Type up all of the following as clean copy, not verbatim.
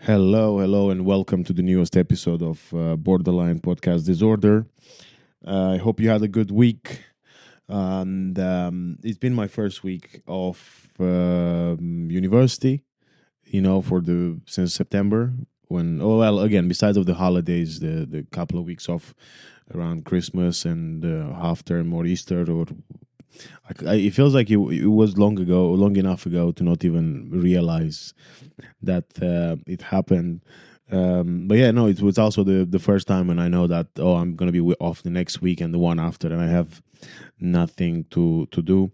Hello, and welcome to the newest episode of Borderline Podcast Disorder. I hope you had a good week, and it's been my first week of university. For the since September. Again, besides of the holidays, the couple of weeks off around Christmas and half term or Easter, or it feels like it was long enough ago to not even realize that it happened. But yeah, no, it was also the first time when I know that I'm gonna be off the next week and the one after, and I have nothing to do.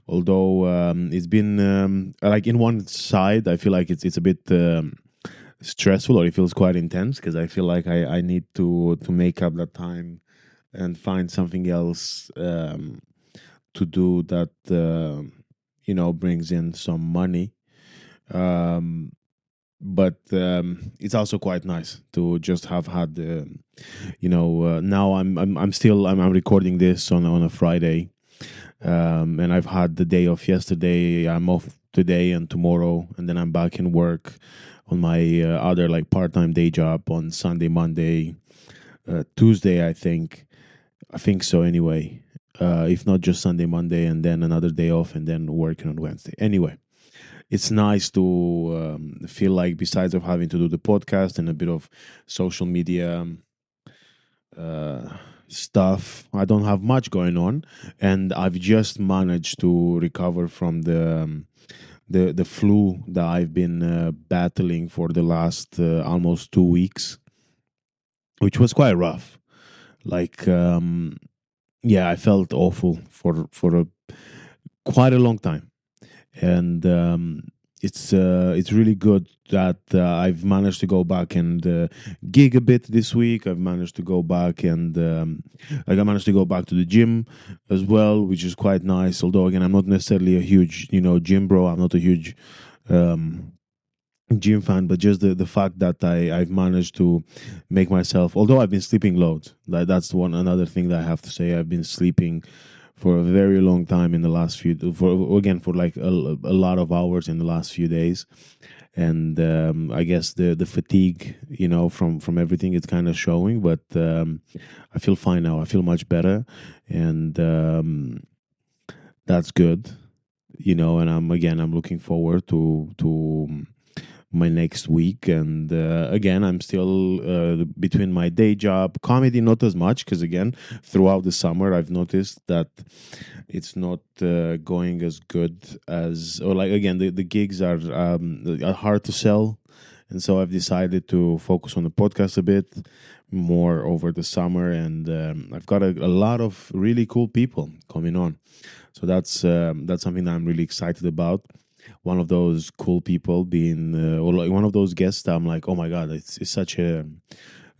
Although it's been like in one side, I feel like it's a bit stressful, or it feels quite intense because I feel like I need to make up that time and find something else to do that brings in some money. Um, but it's also quite nice to just have had now I'm recording this on a Friday, and I've had the day off yesterday. I'm off today and tomorrow, and then I'm back in work on my other like part-time day job on Sunday, Monday, Tuesday. I think so anyway. If not just Sunday, Monday, and then another day off, and then working on Wednesday. Anyway, it's nice to feel like besides of having to do the podcast and a bit of social media uh, stuff, I don't have much going on, and I've just managed to recover from the flu that I've been battling for the last almost 2 weeks, which was quite rough. Like, yeah, I felt awful for quite a long time, and it's really good that I've managed to go back and gig a bit this week. I've managed to go back and like I managed to go back to the gym as well, which is quite nice. Although again, I'm not necessarily a huge gym bro. I'm not a huge um, gym fan, but just the fact that I've managed to make myself. Although I've been sleeping loads, like that's one another thing that I have to say. I've been sleeping for a very long time in the last for like a lot of hours in the last few days, and I guess the fatigue from everything is kind of showing, but I feel fine now. I feel much better, and that's good. And I'm looking forward to my next week. And again, I'm still between my day job, comedy, not as much, because again, throughout the summer, I've noticed that it's not going as good as, or like, again, the gigs are hard to sell. And so I've decided to focus on the podcast a bit more over the summer. And I've got a lot of really cool people coming on. So that's something that I'm really excited about. One of those cool people being, or like one of those guests that I'm like, oh my god, it's such a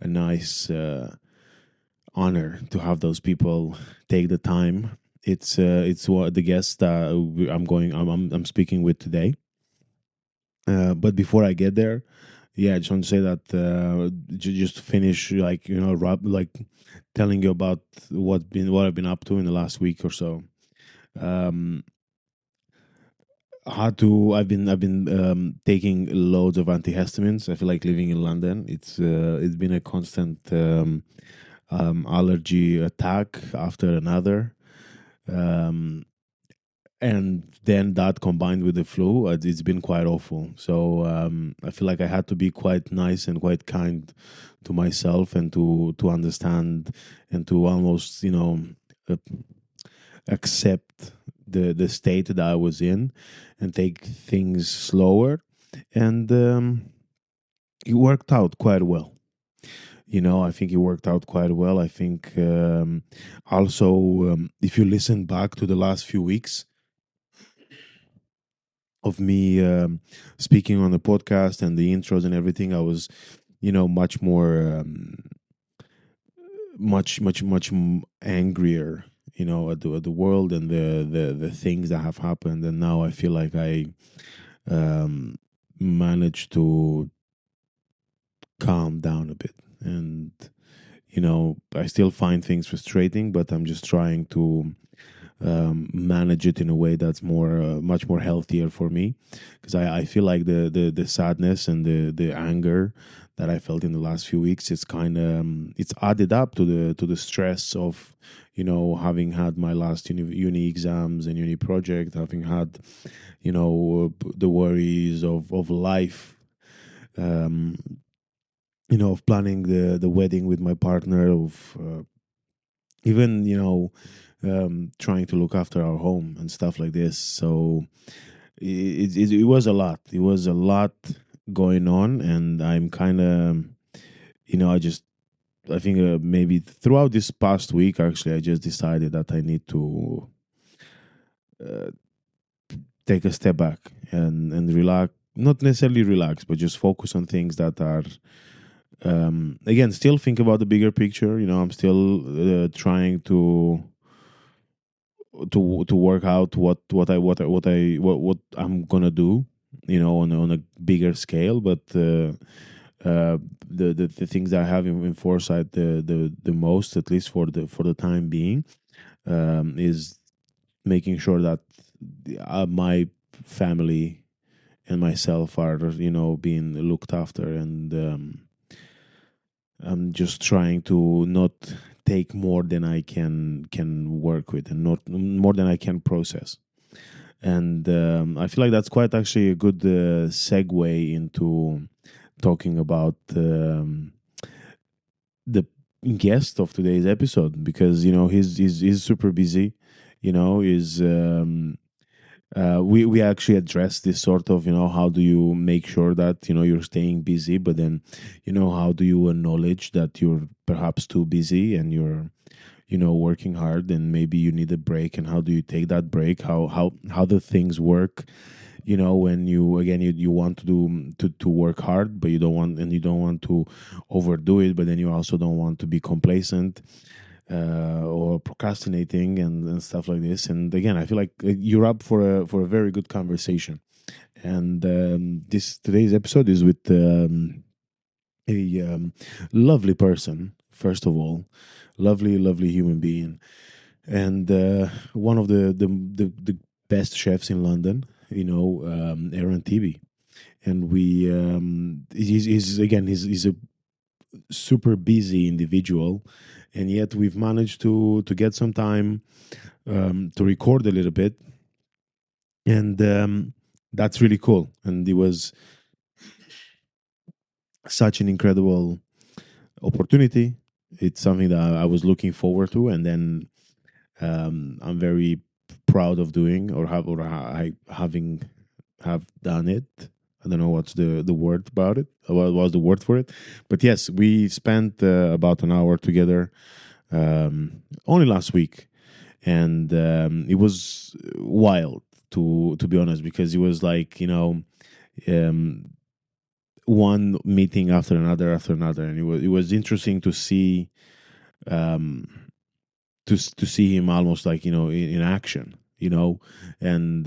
nice honor to have those people take the time. It's what the guest I'm speaking with today. But before I get there, yeah, I just want to say that just to finish, like like telling you about what I've been up to in the last week or so. Um, I've been taking loads of antihistamines. I feel like living in London, it's been a constant allergy attack after another. Um, and then that combined with the flu, it's been quite awful. So I feel like I had to be quite nice and quite kind to myself, and to understand, and to almost uh, accept the state that I was in, and take things slower. And it worked out quite well. I think it worked out quite well. I think also, if you listen back to the last few weeks of me speaking on the podcast and the intros and everything, I was, much more, angrier, at the world and the things that have happened. And now I feel like I um, managed to calm down a bit. And I still find things frustrating, but I'm just trying to manage it in a way that's more much more healthier for me, because I feel like the sadness and the anger that I felt in the last few weeks, it's kind of it's added up to the stress of, having had my last uni exams and uni project, having had, the worries of life, um, of planning the wedding with my partner, of even, trying to look after our home and stuff like this. So it was a lot. It was a lot going on, and I'm kind of, I think maybe throughout this past week, actually, I just decided that I need to uh, take a step back and relax. Not necessarily relax, but just focus on things that are, again, still think about the bigger picture. I'm still trying to work out what I'm gonna do, on a bigger scale. But the things that I have in foresight, the most, at least for the time being, is making sure that my family and myself are, being looked after. And I'm just trying to not take more than I can work with, and not more than I can process. And I feel like that's quite actually a good segue into talking about the guest of today's episode, because he's super busy. Is we actually address this sort of, how do you make sure that you're staying busy, but then how do you acknowledge that you're perhaps too busy and you're working hard, and maybe you need a break, and how do you take that break, how the things work, when you, again, you want to do to work hard, but you don't want to overdo it, but then you also don't want to be complacent, or procrastinating, and stuff like this. And again, I feel like you're up for a very good conversation. And this today's episode is with a lovely person, first of all, lovely human being, and one of the best chefs in London, Eran Tibi. And he's a super busy individual, and yet we've managed to get some time to record a little bit. And that's really cool. And it was such an incredible opportunity. It's something that I was looking forward to, and then I'm very proud of doing, having have done it. I don't know what's the word about it. What was the word for it? But yes, we spent about an hour together, only last week, and it was wild, to be honest, because it was like, um, one meeting after another, and it was interesting to see, um, to see him almost like, in action, and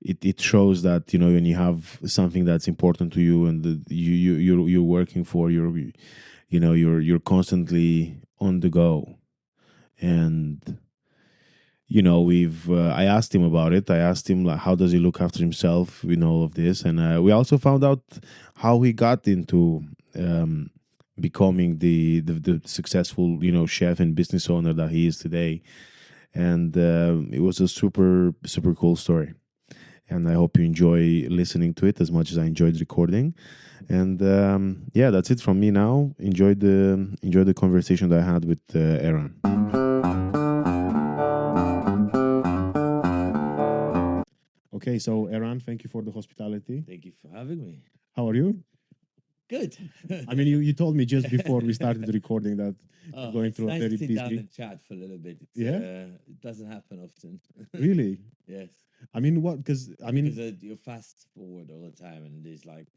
it shows that, when you have something that's important to you, and you're working for, you're constantly on the go. And we've I asked him about it. I asked him, like, how does he look after himself in all of this, and we also found out how he got into becoming the successful, chef and business owner that he is today. And it was a super cool story, and I hope you enjoy listening to it as much as I enjoyed recording. And yeah, that's it from me now. Enjoy the conversation that I had with Aaron. Okay, so Aaron, thank you for the hospitality. Thank you for having me. How are you? Good. I mean, you told me just before we started recording that Oh, going it's through a nice very to sit down busy. and chat for a little bit. Yeah? It doesn't happen often. Really? Yes. I mean, what? Because Because you're fast forward all the time, and there's like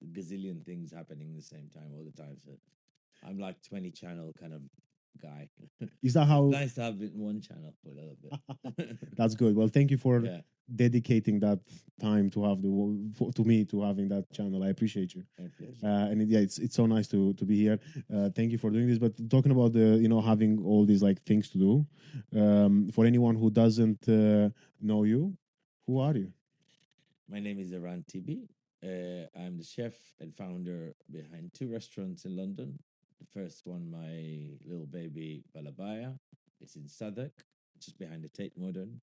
a gazillion things happening at the same time all the time. So I'm like 20 channel kind of guy. Is that It's how? nice to have it in one channel for a little bit. That's good. Well, thank you for Yeah, dedicating that time to have to me to having that channel. I appreciate you. my pleasure. Yeah, it's so nice to be here. Thank you for doing this. But talking about the having all these like things to do, for anyone who doesn't know you, who are you? My name is Eran Tibi. I'm the chef and founder behind two restaurants in London. The first one, my little baby Bala Baya, it's in Southwark, just behind the Tate Modern.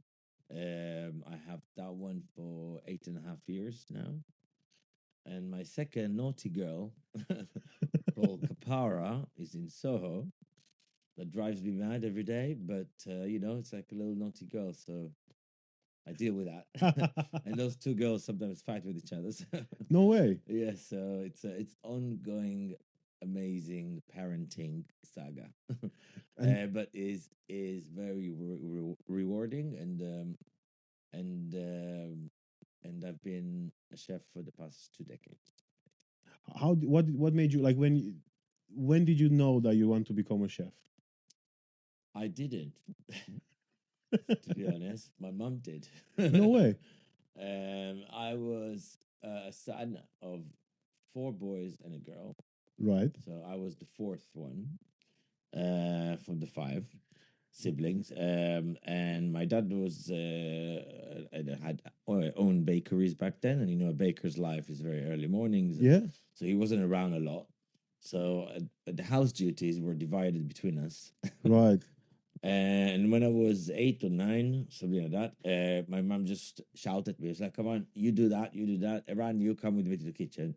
I have that one for 8.5 years now. And my second naughty girl, called Kapara, is in Soho. That drives me mad every day, but it's like a little naughty girl, so I deal with that. And those two girls sometimes fight with each other. No way. Yeah, so it's ongoing, amazing parenting saga, And but is very rewarding and and I've been a chef for the past 2 decades. what made you like when did you know that you want to become a chef? I didn't, to be honest. My mom did. No way. I was a son of four boys and a girl, Right. so I was the fourth one from the five siblings. And my dad was had owned bakeries back then, and a baker's life is very early mornings. Yeah. So he wasn't around a lot. So the house duties were divided between us. Right. And when I was 8 or 9, something like that, my mom just shouted at me. It's like, "Come on, you do that, you do that. Eran, you come with me to the kitchen."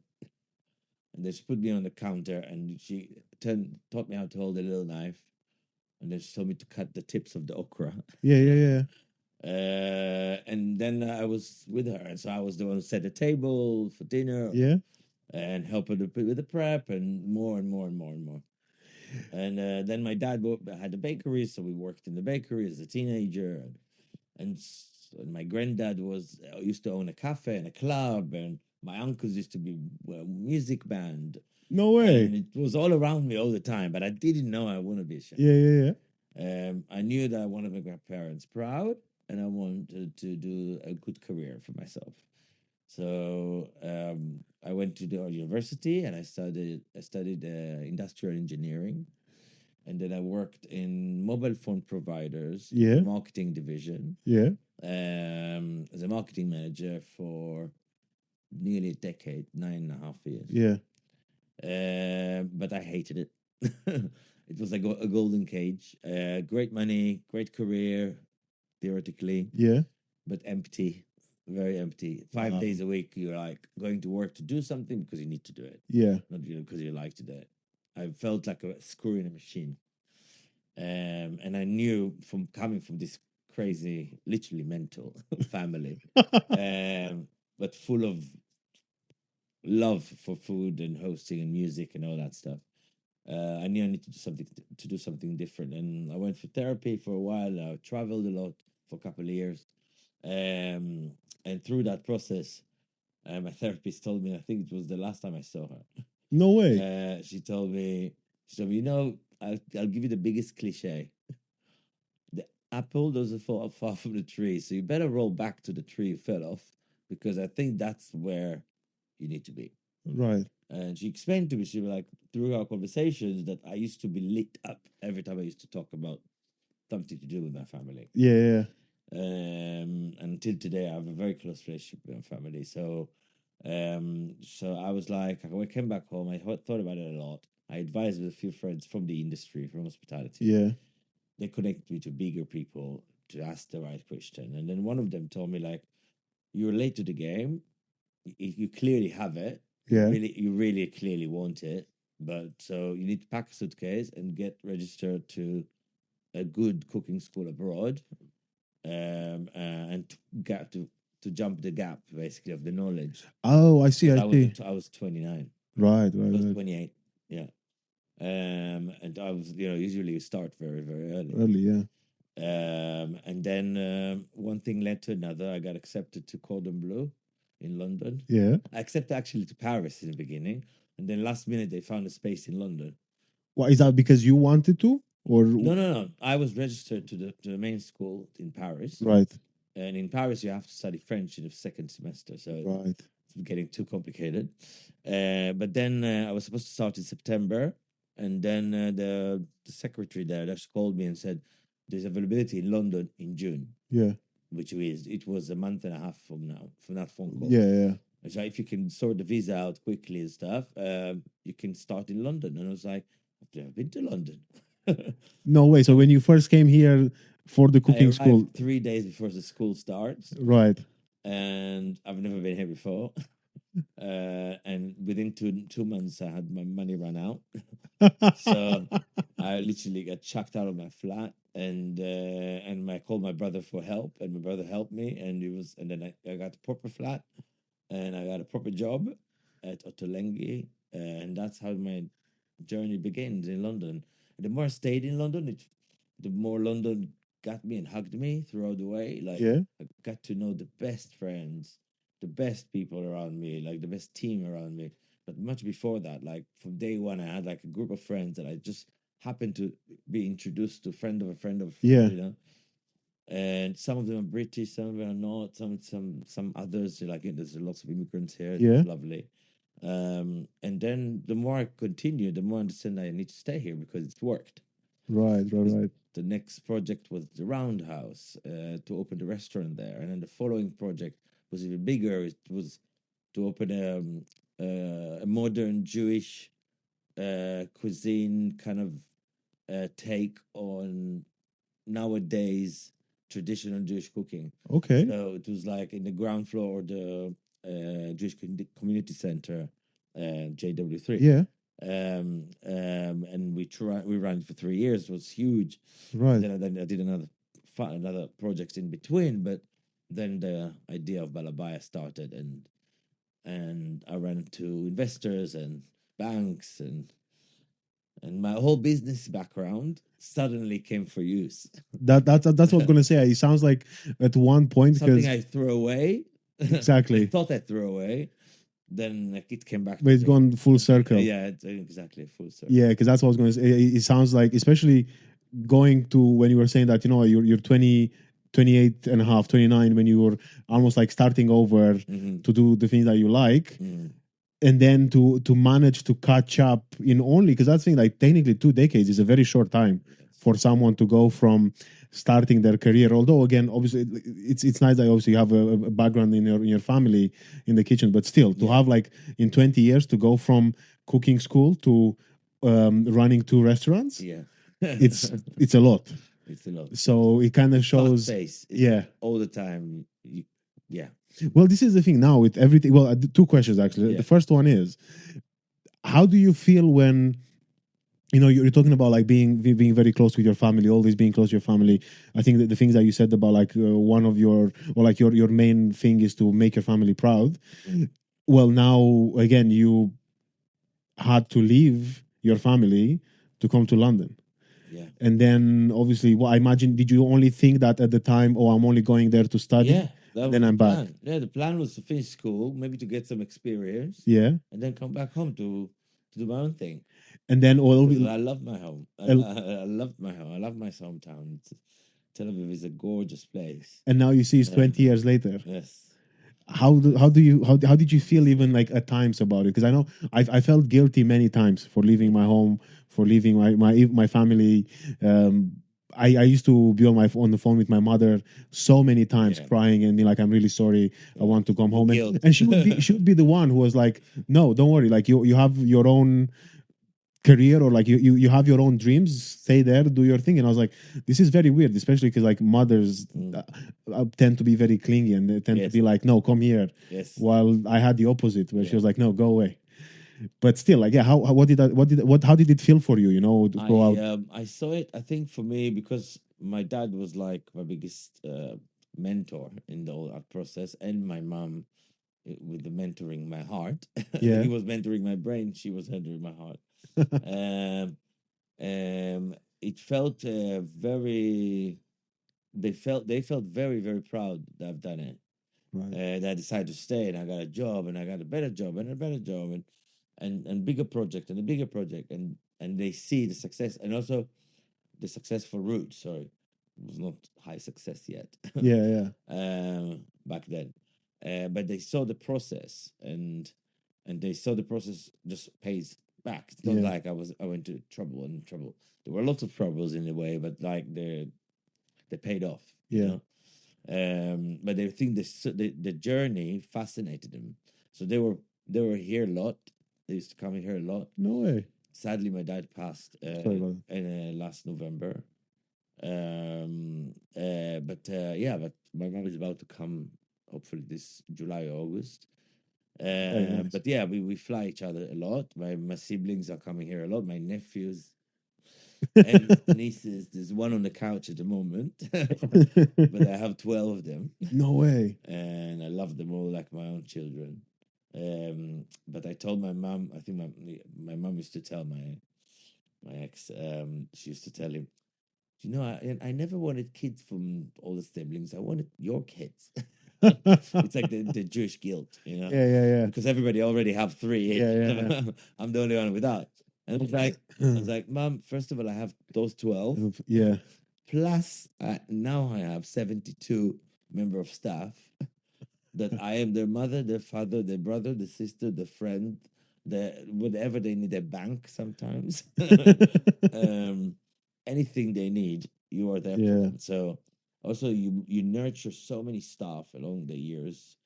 And then she put me on the counter, and she taught me how to hold a little knife, and then she told me to cut the tips of the okra. Yeah, yeah, And then I was with her, and so I was the one who set the table for dinner yeah. and help her with the prep, and more and more and more and more. And then my dad had a bakery, so we worked in the bakery as a teenager. And my granddad used to own a cafe and a club, and my uncles used to be music band, No way. and it was all around me all the time. But I didn't know I want to be a chef. Yeah, yeah, yeah. I knew that I wanted to make my parents proud, and I wanted to do a good career for myself. So I went to the university and I studied industrial engineering, and then I worked in mobile phone providers in Yeah. the marketing division Yeah. as a marketing manager for nearly a decade, 9.5 years. Yeah. But I hated it. It was like a golden cage. Great money, great career, theoretically, Yeah. but empty, very empty. 5 days a week, you're like going to work to do something because you need to do it, Yeah. not because you like to do it. I felt like a screw in a machine. And I knew from coming from this crazy, literally mental family, but full of love for food and hosting and music and all that stuff. I knew I needed to do something different, and I went for therapy for a while. I traveled a lot for a couple of years, and through that process, my therapist told me, I think it was the last time I saw her. No way. She told me, I'll give you the biggest cliche. The apple doesn't fall far from the tree, so you better roll back to the tree you fell off, because I think that's where you need to be. Right. And she explained to me, she was like, through our conversations, that I used to be lit up every time I used to talk about something to do with my family. Yeah, yeah. Until today, I have a very close relationship with my family. So I was like, when I came back home, I thought about it a lot. I advised with a few friends from the industry, from hospitality. Yeah. They connected me to bigger people to ask the right question. And then one of them told me, like, you're late to the game. You clearly have it. Yeah. You really clearly want it. But so you need to pack a suitcase and get registered to a good cooking school abroad, and to get to jump the gap basically of the knowledge. Oh, I see. 'Cause I see. I was 29. Right. I Right. was Right. 28. Yeah. And I was, usually you start very, very early. Early. Yeah. And then one thing led to another. I got accepted to Cordon Bleu in London. Yeah. I accepted actually to Paris in the beginning, and then last minute they found a space in London. What is that? Because you wanted to? or No. I was registered to the main school in Paris, right, and in Paris you have to study French in the second semester, so right, it's getting too complicated. But then I was supposed to start in September, and then the secretary there just called me and said there's availability in London in June, yeah, which is it was a month and a half from now from that phone call. yeah, yeah. So if you can sort the visa out quickly and stuff, you can start in London. And I was like, I've never been to London. No way. So when you first came here for the I cooking school, arrived 3 days before the school starts, right? and I've never been here before. And within two months, I had my money run out. So I literally got chucked out of my flat, and I called my brother for help, and my brother helped me, and then I got a proper flat, and I got a proper job at Ottolenghi, and that's how my journey begins in London. And the more I stayed in London, the more London got me and hugged me throughout the way. Like Yeah, I got to know the best friends, the best people around me, like the best team around me. But much before that, like from day one, I had like a group of friends that I just happened to be introduced to, friend of a friend of a friend, yeah, you know. And some of them are British, some of them are not. Some others, like there's lots of immigrants here. yeah, It's lovely. And then the more I continue, the more I understand I need to stay here because it's worked. right, right, Because right. the next project was the Roundhouse, to open the restaurant there, and then the following project was even bigger. It was to open a modern Jewish cuisine kind of take on nowadays traditional Jewish cooking. Okay, So it was like in the ground floor of the Jewish Community Center, JW3. yeah, And we ran it for 3 years. It was huge. right. Then I did another projects in between, but then the idea of Bala Baya started, and I ran into investors and banks, and my whole business background suddenly came for use. That's what I was gonna say. It sounds like at one point Something because I threw away. I exactly, thought I threw away. Then like it came back but to it's me. gone full circle. Yeah, it's exactly full circle. Yeah, because that's what I was going to say. It sounds like, especially going to when you were saying that, you're 20, 28 and a half, 29, when you were almost like starting over Mm-hmm. to do the things that you like. Mm-hmm. And then to manage to catch up in only, because that's the thing, like technically 2 decades is a very short time Yes. for someone to go from starting their career. Although again, obviously, it's nice that obviously you have a background in your family in the kitchen, but still to Yeah. have like in 20 years to go from cooking school to running 2 restaurants, Yeah. it's a lot. It's a lot. So it kind of Fast shows, pace. It's yeah. all the time. Yeah. Well, this is the thing now with everything. Well, two questions actually. Yeah. The first one is, how do you feel when you're talking about like being very close with your family, always being close to your family? I think that the things that you said about like one of your, or like your main thing is to make your family proud. Well, now again, you had to leave your family to come to London. Yeah. And then obviously, well, I imagine, did you only think that at the time, oh, I'm only going there to study? Yeah. That And was then the I'm back. plan. Yeah, the plan was to finish school, maybe to get some experience, Yeah. and then come back home to do my own thing. And then, Because I love my home. I love my home. I love my hometown. Tel Aviv is a gorgeous place. and now you see it's 20 years later. Yes. How did you feel even like at times about it? Because I know I felt guilty many times for leaving my home, for leaving my family. I used to be on the phone with my mother so many times, Yeah. crying and be like, I'm really sorry, I want to come home. Guilt. And she would be the one who was like, no, don't worry, like you have your own career, or like you have your own dreams, stay there, do your thing. And I was like, this is very weird, especially because like mothers tend to be very clingy, and they tend to Yes. be like, no, come here. Yes. While I had the opposite, where she Yeah. was like, no, go away. But still, like, yeah, how did it feel for you, to go out? I saw it. I think for me, because my dad was like my biggest mentor in the whole art process, and my mom with the mentoring my heart. Yeah. He was mentoring my brain. She was mentoring my heart. um, it felt very. They felt very, very proud that I've done it. Right. That I decided to stay, and I got a job, and I got a better job, and a better job, and bigger project, and a bigger project, and they see the success. And also the successful route. Sorry, it was not high success yet. Yeah. Back then, but they saw the process, and they saw the process just pays back. It's not Yeah. like I went to trouble and trouble. There were lots of troubles in a way, but like they paid off. You Yeah. know. But they think the journey fascinated them, so they were here a lot. They used to come here a lot. No way. Sadly, my dad passed Sorry about that. in last November. But my mom is about to come, hopefully this July or August. Very nice. But yeah, we fly each other a lot. My siblings are coming here a lot. My nephews and nieces. There's one on the couch at the moment, but I have 12 of them, No way. and I love them all like my own children. But I told my mom. I think my mom used to tell my ex. She used to tell him, you know, I never wanted kids from all the siblings. I wanted your kids. It's like the Jewish guilt, you know. Yeah. Because everybody already have three. Yeah. I'm the only one without. And I was like, Mom, first of all, I have those 12. Yeah. Plus, now I have 72 member of staff that I am their mother, their father, their brother, their sister, their friend, whatever they need, their bank sometimes. Anything they need, you are there for Yeah. them. So also you nurture so many staff along the years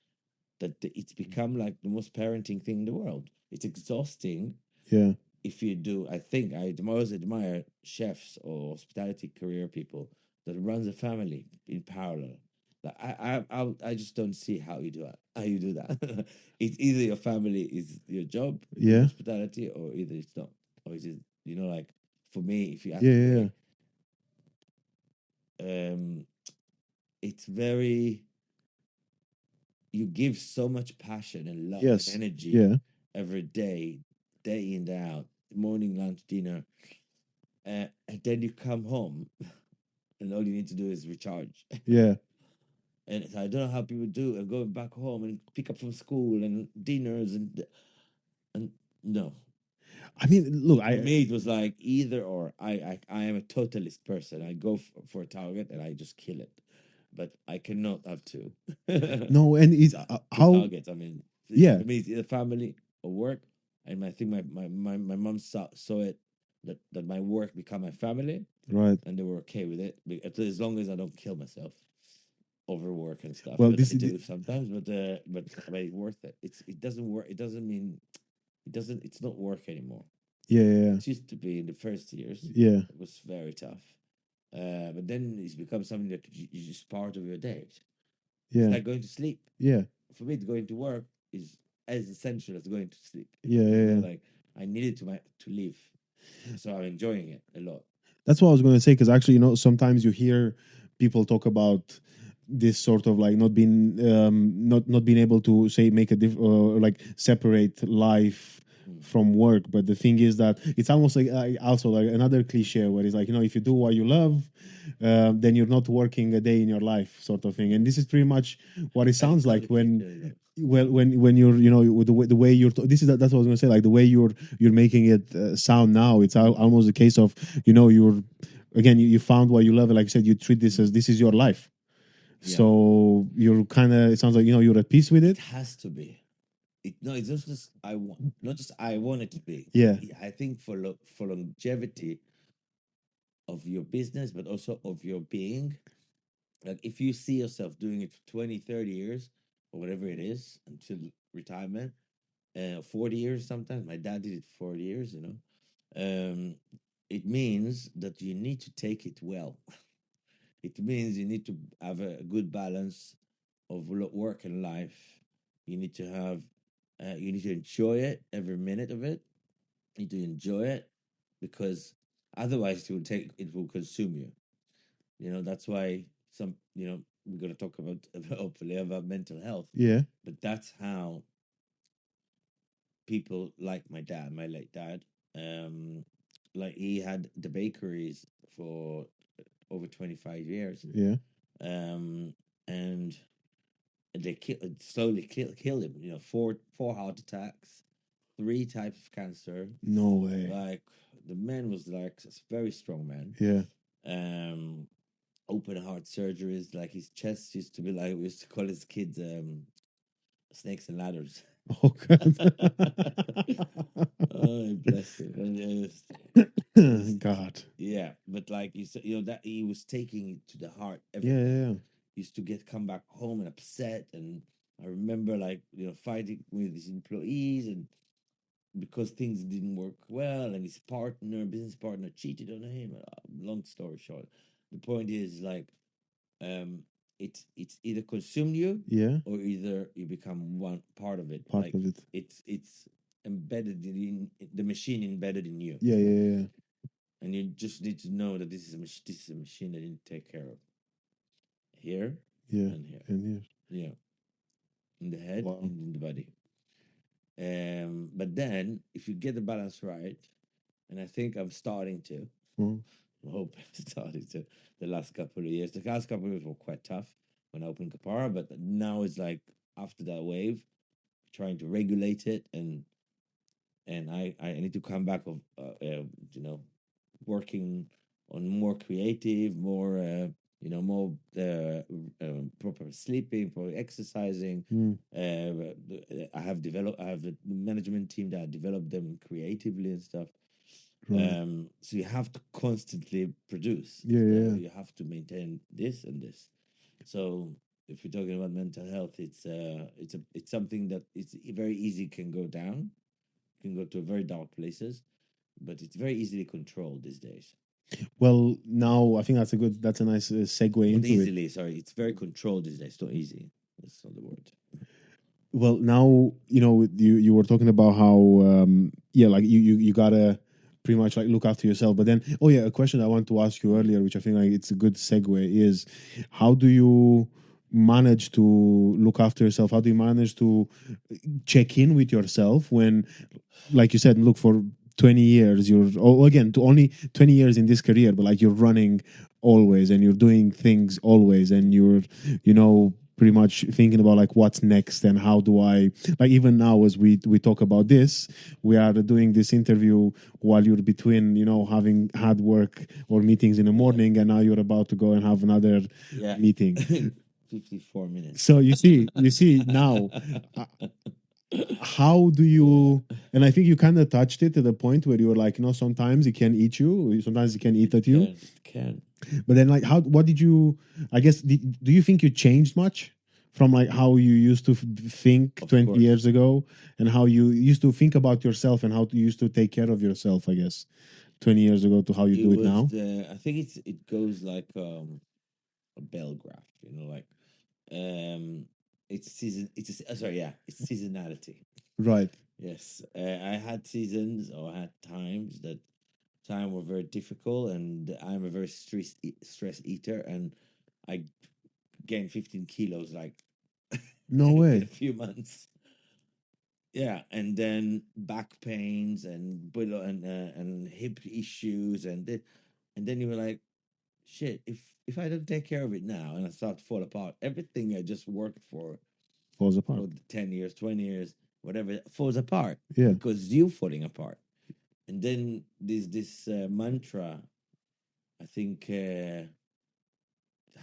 that it's become like the most parenting thing in the world. It's exhausting Yeah. if you do. I think I most admire chefs or hospitality career people that runs a family in parallel. Like I just don't see how you do it. How you do that? It's either your family is your job, in Yeah. hospitality, or either it's not, or it's like for me, if you ask Yeah. me, it's very you give so much passion and love and Yes. energy Yeah. every day, day in, day out, morning, lunch, dinner, and then you come home and all you need to do is recharge. Yeah. And I don't know how people do and going back home and pick up from school and dinners and no. I mean, look, For me, it was like either or. I am a totalist person. I go for a target and I just kill it, but I cannot have two. no, and it's Two how. targets. I mean, Yeah. for me, it's either family or work. And I think my mom saw it that my work become my family, Right. and they were okay with it as long as I don't kill myself over work and stuff. Well, But this I is do sometimes. But it's worth it. It doesn't work. It doesn't mean it doesn't. It's not work anymore. yeah. It used to be in the first years. Yeah. It was very tough. But then it's become something that is just part of your day. Yeah. It's like going to sleep. Yeah. For me, going to work is as essential as going to sleep. Yeah. Like I needed to live, so I'm enjoying it a lot. That's what I was going to say, because actually, sometimes you hear people talk about this sort of like not being not being able to say make a like separate life from work. But the thing is that it's almost like also like another cliche where it's like, if you do what you love, then you're not working a day in your life, sort of thing. And this is pretty much what it sounds like when when you're with the way you're that's what I was going to say, like the way you're making it sound now. It's almost a case of you're again you found what you love, and like you said, you treat this as this is your life. Yeah. So you're kind of, it sounds like you're at peace with it. It has to be. It's not just I want, not just I want it to be. Yeah. I think for longevity of your business, but also of your being. Like if you see yourself doing it for 20, 30 years, or whatever it is, until retirement, 40 years sometimes. My dad did it for 40 years, it means that you need to take it well. It means you need to have a good balance of work and life. You need to have, you need to enjoy it, every minute of it. You need to enjoy it because otherwise it will consume you. That's why we're going to talk about hopefully about mental health. Yeah. But that's how people like my late dad, like he had the bakeries for over 25 years. Yeah. And they slowly killed him. Four heart attacks, 3 types of cancer. No way. Like the man was like a very strong man. Yeah. Um, Open heart surgeries. Like his chest used to be like we used to call his kids snakes and ladders. Oh God. Oh, bless him. And it's- God. yeah, but like you know that he was taking it to the heart. Yeah, Everything yeah, yeah. he used to come back home and upset, and I remember like fighting with his employees, and because things didn't work well, and his business partner, cheated on him. Long story short, the point is like um, it's either consume you Yeah, or either you become one part of it. part Like of it. it's embedded in the machine, embedded in you, Yeah, yeah, yeah, and you just need to know that this is a machine that you need to take care of here yeah. and here. And yes. Yeah, in the head Wow. and in the body. But then if you get the balance right, and I think I'm starting to. Oh, I hope I'm starting to. The last couple of years, the last couple of years were quite tough when I opened Kapara, but now it's like after that wave, trying to regulate it, and I need to come back of you know working on more creative, more more proper sleeping, proper exercising. mm, I have a management team that developed them creatively and stuff. right. So you have to constantly produce. Yeah, So yeah, yeah. you have to maintain this and this. So if you're talking about mental health, it's something that it's very easy can go down, can go to very dark places, but it's very easily controlled these days. Well, now I think that's a nice segue Not into it. easily, sorry, it's very controlled these days. Not easy. That's not the word. Well, now you were talking about how yeah, like you gotta pretty much like look after yourself. But then, oh yeah, a question I want to ask you earlier, which I think like it's a good segue, is how do you manage to look after yourself? How do you manage to check in with yourself when, like you said, look, for 20 years you're, oh, again, to only 20 years in this career, but like you're running always and you're doing things always, and you're, pretty much thinking about like what's next and how do I, like, even now as we talk about this, we are doing this interview while you're between, having had work or meetings in the morning, and now you're about to go and have another Yeah. meeting. 54 minutes. So you see now, uh, how do you, and I think you kind of touched it to the point where you were like, sometimes it can eat you, sometimes it can eat at you. Can. But then, like, what did you, I guess, do you think you changed much from like how you used to think Of 20 course. years ago, and how you used to think about yourself and how you used to take care of yourself, I guess, 20 years ago to how you It do it was now? I think it goes like a bell graph, like it's season. Sorry, yeah, it's seasonality. Right. Yes, I had seasons or I had times that time were very difficult, and I'm a very stress eater, and I gained 15 kilos like No in a way. few months. Yeah, and then back pains and and hip issues, and then you were like, shit. If I don't take care of it now, and I start to fall apart, everything I just worked Falls apart. for 10 years, 20 years, whatever, falls apart Yeah. because you falling apart. And then there's this mantra. I think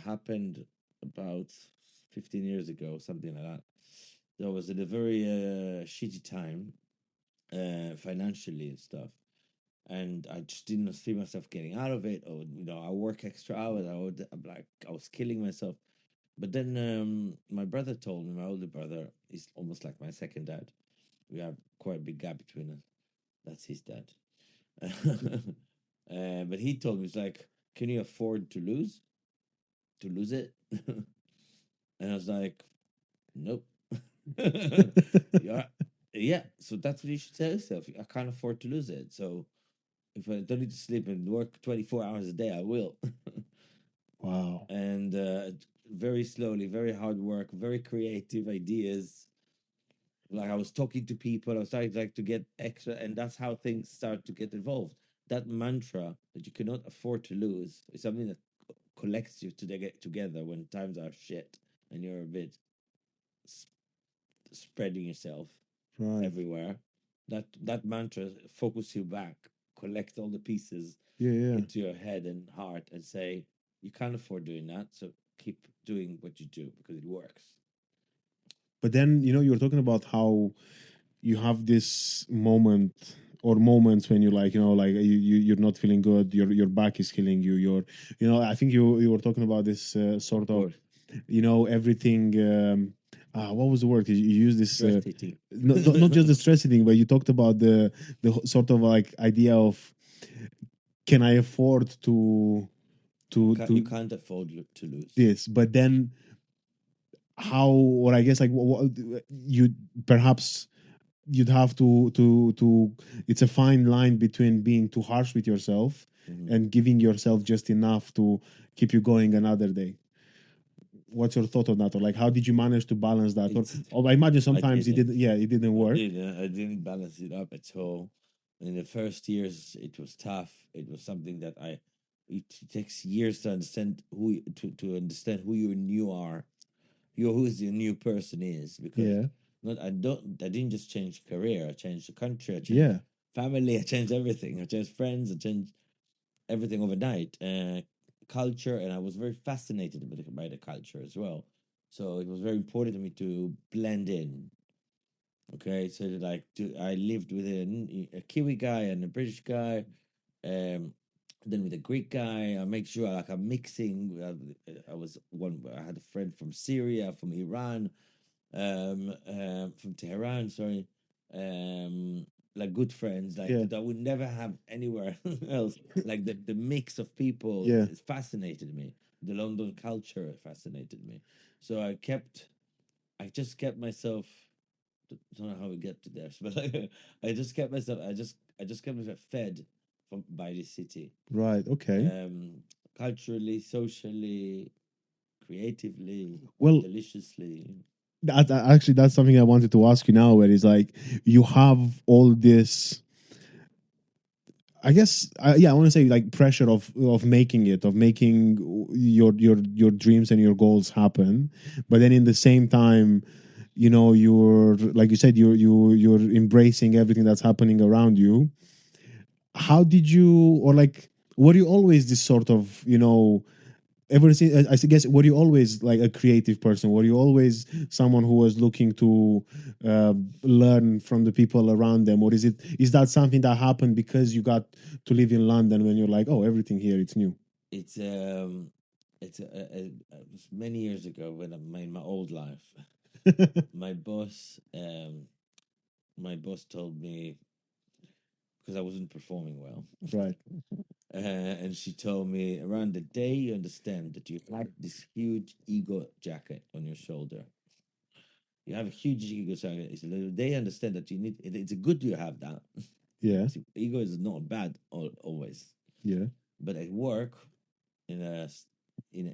happened about 15 years ago, something like that. That was at a very shitty time financially and stuff. And I just didn't see myself getting out of it. Or I work extra hours. I was killing myself. But then my brother told me, my older brother is almost like my second dad. We have quite a big gap between us. That's his dad. But he told me, it's like, can you afford to lose it? And I was like, nope. Yeah, yeah. So that's what you should tell yourself. I can't afford to lose it. So if I don't need to sleep and work 24 hours a day, I will. Wow. And very slowly, very hard work, very creative ideas. Like I was talking to people, I was starting like to get extra, and that's how things start to get involved. That mantra that you cannot afford to lose is something that collects you to get together when times are shit and you're a bit spreading yourself Right. everywhere. That mantra focus you back, collect all the pieces, Yeah, yeah. into your head and heart and say you can't afford doing that, so keep doing what you do because it works. But then, you were talking about how you have this moment or moments when you're like, like you're not feeling good, your back is killing you, I think you were talking about this Of sort of, course, everything, what was the word you use this, stress eating. not just the stress thing, but you talked about sort of like idea of, can I afford You to can't afford to lose. this, but then how, or I guess like you perhaps you'd have to it's a fine line between being too harsh with yourself Mhm. and giving yourself just enough to keep you going another day. What's your thought on that, or like how did you manage to balance that, It's or I imagine I sometimes it didn't. didn't, yeah, it didn't work. I didn't balance it up at all. In the first years, it was tough. It was something that it takes years to understand to understand who you new are, who is your new person is. Because Yeah, I didn't just change career. I changed the country. I changed yeah, family. I changed everything. I changed friends. I changed everything overnight. Culture, and I was very fascinated by the culture as well. So it was very important to me to blend in. Okay, so like I lived with a Kiwi guy and a British guy, um, then with a Greek guy. I make sure like I'm mixing. I had a friend from Syria, from Iran, from Tehran. Sorry, like good friends, like yeah, that I would never have anywhere else. Like the mix of people yeah. is fascinated me. The London culture fascinated me. So I just kept myself. Don't know how we get to this, but like, I just kept myself fed by this city, Right, okay. um, culturally, socially, creatively, Well, deliciously. actually that's something I wanted to ask you now, where it's like you have all this, I guess, yeah, I want to say like pressure of making it, of making your dreams and your goals happen, but then in the same time, you're like you said, you're embracing everything that's happening around you. How did you, or like, were you always this sort of, ever since, I guess, were you always like a creative person? Were you always someone who was looking to learn from the people around them, or is that something that happened because you got to live in London when you're like, oh, everything here it's new? It's it was many years ago when in my old life, my boss my boss told me because I wasn't performing well. Right. And she told me around the day you understand that you have this huge ego jacket on your shoulder. You have a huge ego jacket. They understand that you need. It's good you have that. Yeah. See, ego is not bad always, Yeah. but at work, in a in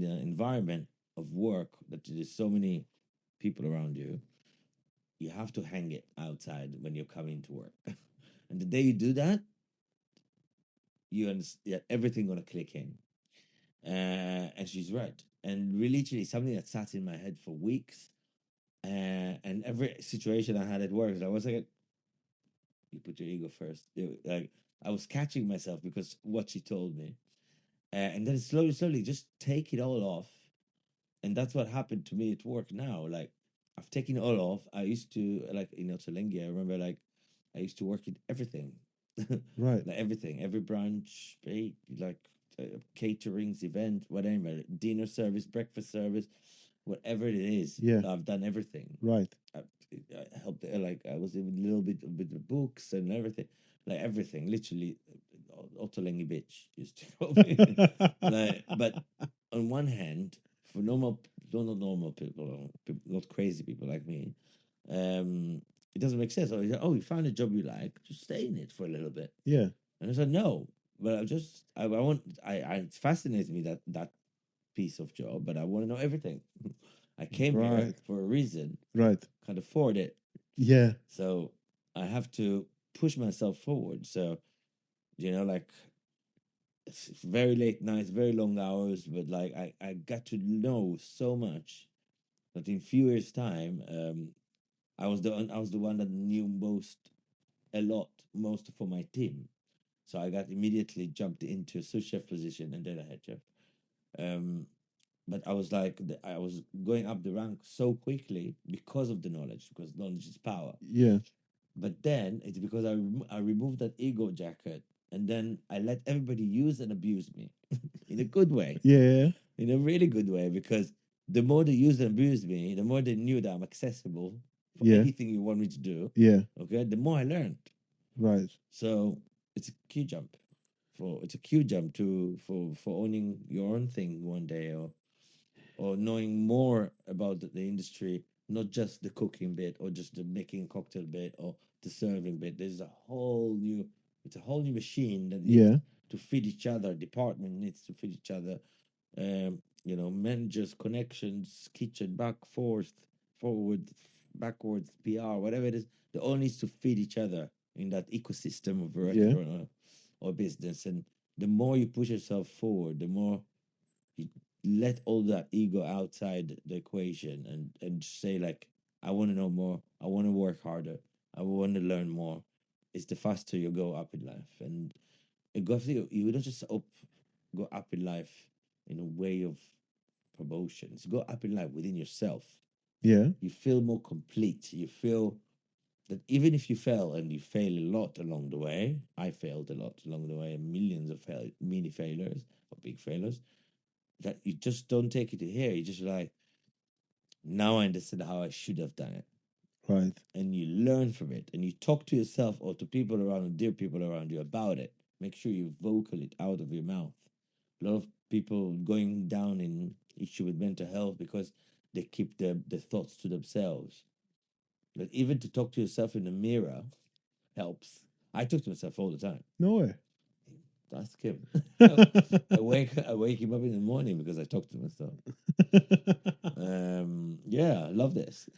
an environment of work that there's so many people around you, you have to hang it outside when you're coming to work. And the day you do that, you understand everything gonna click in. And she's right. And literally something that sat in my head for weeks. And every situation I had at work, I was like, "You put your ego first." Like I was catching myself because what she told me, and then slowly, just take it all off. And that's what happened to me at work now. Like I've taken it all off. I used to like in Ottolenghi. I remember like I used to work in everything, Right. like everything, every branch, like caterings, event, whatever, dinner service, breakfast service, whatever it is. Yeah. I've done everything. Right. I, I helped. Like I was even a little bit with the books and everything, like everything. Literally, Ottolenghi bitch used to call me. Like, but on one hand, for not normal people, not crazy people like me, it doesn't make sense. Oh, you found a job you like, just stay in it for a little bit. Yeah. And I said no, but I want it fascinates me that piece of job, but I want to know everything. I came here Right. for a reason, Right. can't afford it, Yeah. so I have to push myself forward. So like it's very late nights, very long hours, but like I got to know so much that in few years' time, I was the one that knew most for my team. So I got immediately jumped into a sous chef position and then a head chef. But I was like, I was going up the rank so quickly because of the knowledge, because knowledge is power. Yeah. But then it's because I removed that ego jacket, and then I let everybody use and abuse me in a good way, Yeah. in a really good way, because the more they used and abused me, the more they knew that I'm accessible for Yeah. anything you want me to do. Yeah. Okay, the more I learned. Right. So it's a key jump. It's a key jump for owning your own thing one day, or knowing more about the industry, not just the cooking bit or just the making cocktail bit or the serving bit. It's a whole new machine that needs Yeah. to feed each other. Department needs to feed each other. Managers, connections, kitchen, back, forward, backwards, PR, whatever it is. They all needs to feed each other in that ecosystem of a Yeah. restaurant or business. And the more you push yourself forward, the more you let all that ego outside the equation and say like, I want to know more, I want to work harder, I want to learn more. It's the faster you go up in life. And it goes, you don't just go up in life in a way of promotions. Go up in life within yourself. Yeah. You feel more complete. You feel that even if you fail, and you fail a lot along the way, I failed a lot along the way, millions of mini failures or big failures, that you just don't take it to here. You just like, now I understand how I should have done it. Right. And you learn from it, and you talk to yourself or to people around, dear people around you, about it. Make sure you vocal it out of your mouth. A lot of people going down in issue with mental health because they keep their thoughts to themselves. But even to talk to yourself in the mirror helps. I talk to myself all the time. No way. Ask him. I wake him up in the morning because I talk to myself. Yeah, I love this.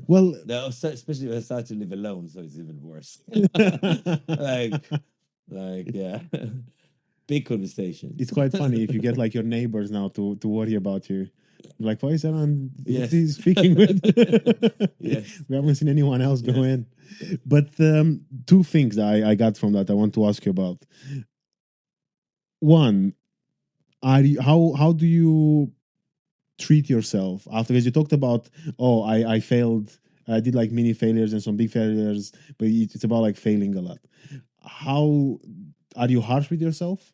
Well, Now, especially when I start to live alone, so it's even worse. like yeah, big conversation. it's quite funny if you get like your neighbors now to worry about you. Like, why is Eran? Who's Yes. he speaking with? Yes. We haven't seen anyone else go Yes. in. But two things that I got from that I want to ask you about. One, how do you treat yourself after? Because you talked about, oh, I failed. I did like mini failures and some big failures, but it's about like failing a lot. How are you harsh with yourself?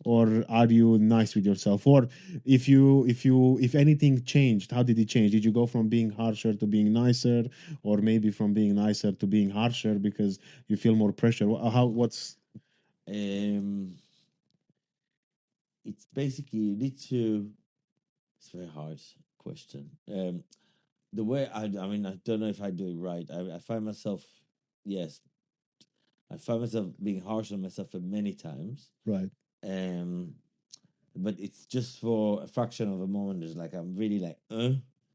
Or are you nice with yourself? Or if anything changed, how did it change? Did you go from being harsher to being nicer, or maybe from being nicer to being harsher because you feel more pressure? What's Um, it's basically you need to. It's a very hard question. The way I mean, I don't know if I do it right. I find myself, yes, I find myself being harsh on myself many times. right? Um, but it's just for a fraction of a moment. It's like I'm really like,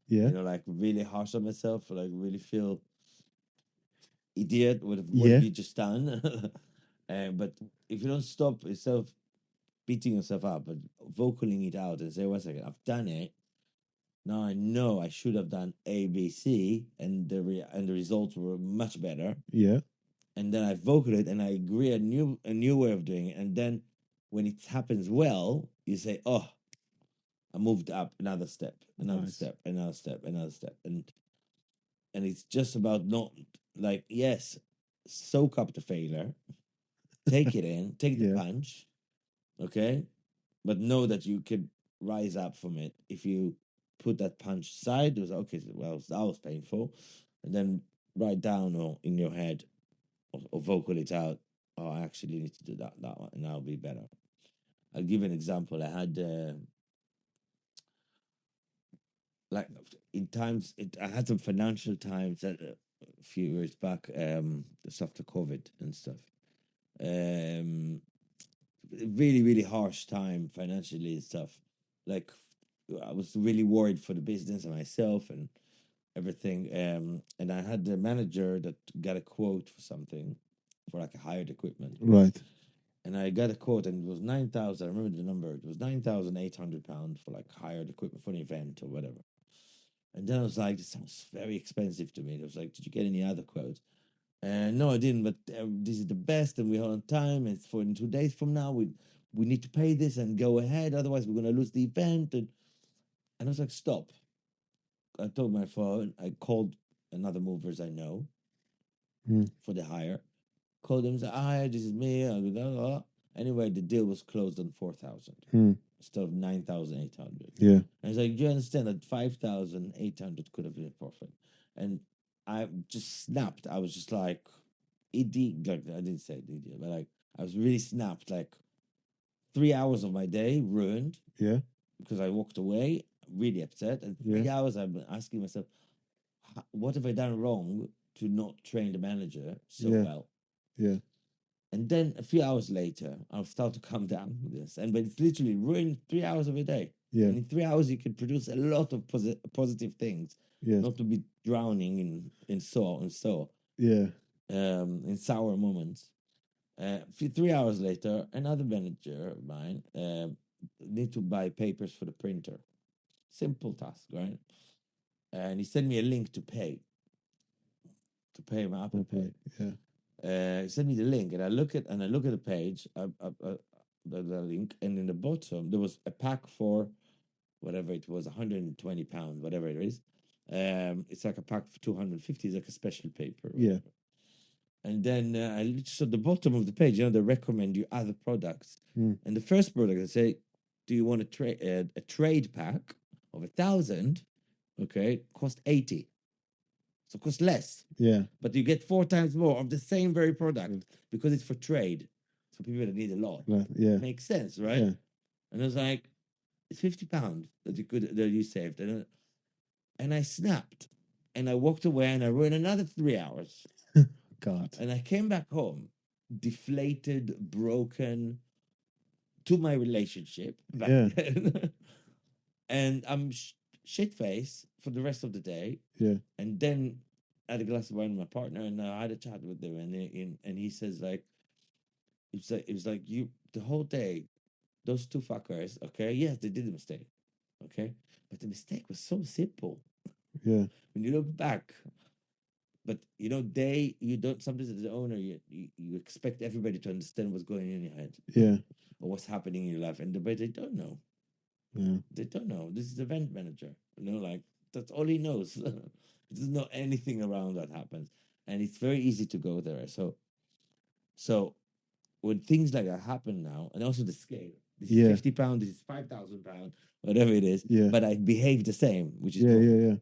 Yeah, like really harsh on myself, like really feel idiot with what yeah, have you just done. But if you don't stop yourself beating yourself up, but vocaling it out and say, "One second, I've done it. Now I know I should have done A, B, C, and the results were much better." yeah, And then I vocal it, and I agree a new way of doing it. And then when it happens well, you say, "Oh, I moved up another step, another nice. step, another step, another step," and it's just about not like, yes, soak up the failure, take it in, take the Yeah, punch, okay, but know that you could rise up from it if you put that punch aside. It was okay, well, that was painful, and then write down or in your head or vocal it out. Oh, I actually need to do that one, and I'll be better. I'll give an example. I had like in times I had some financial times a few years back, just after COVID and stuff. Um, really, really harsh time financially and stuff. Like I was really worried for the business and myself and everything. And I had the manager that got a quote for something for like a hired equipment. right. And I got a quote, and it was 9,000. I remember the number. It was £9,800 for like hired equipment for an event or whatever. And then I was like, this sounds very expensive to me. It was like, did you get any other quotes? No, I didn't. But this is the best, and we're on time. It's for in 2 days from now. We need to pay this and go ahead. Otherwise, we're gonna lose the event. And I was like, stop. I told my phone. I called another movers I know for the hire. Called them. Said, "Hi, this is me." Blah, blah, blah. Anyway, the deal was closed on 4,000 instead of 9,800. Yeah. And I was like, "Do you understand that 5,800 could have been a profit?" And I just snapped. I was just like, idiot. Like, I didn't say idiot, but like, I was really snapped. Like, 3 hours of my day ruined. Yeah. Because I walked away, really upset. And 3 hours I've been asking myself, what have I done wrong to not train the manager so well? Yeah. And then a few hours later, I'll start to calm down with this. But it's literally ruined 3 hours of a day. Yeah. And in 3 hours, you can produce a lot of positive things, not to be drowning in so. Yeah. In sour moments. 3 hours later, another manager of mine need to buy papers for the printer. Simple task, right? And he sent me a link to pay my Apple Pay. Yeah. He sent me the link, and I look at the page, the link, and in the bottom there was a pack for whatever it was, £120, whatever it is. It's like a pack for 250. It's like a special paper. Yeah. And then I looked at the bottom of the page. They recommend you other products. And the first product they say, "Do you want a trade pack of 1,000? Okay, cost 80. So it costs less. Yeah. But you get 4 times more of the same very product because it's for trade. So people that need a lot. Yeah. Makes sense, right? Yeah. And I was like, it's £50 that you saved. And I snapped. And I walked away and I ruined another 3 hours. God. And I came back home deflated, broken to my relationship back then. And I'm shit face for the rest of the day. Yeah. And then I had a glass of wine with my partner, and I had a chat with him, and he says like, it was like you the whole day, those two fuckers. Okay, yes, they did a mistake. Okay, but the mistake was so simple. Yeah. When you look back, but you don't sometimes as the owner you expect everybody to understand what's going on in your head. Yeah. Or what's happening in your life, but they don't know. Yeah. They don't know. This is the event manager. Like that's all he knows. He doesn't know anything around that happens, and it's very easy to go there. So when things like that happen now, and also the scale, this is £50, this is £5,000, whatever it is. Yeah. But I behave the same, which is Yeah.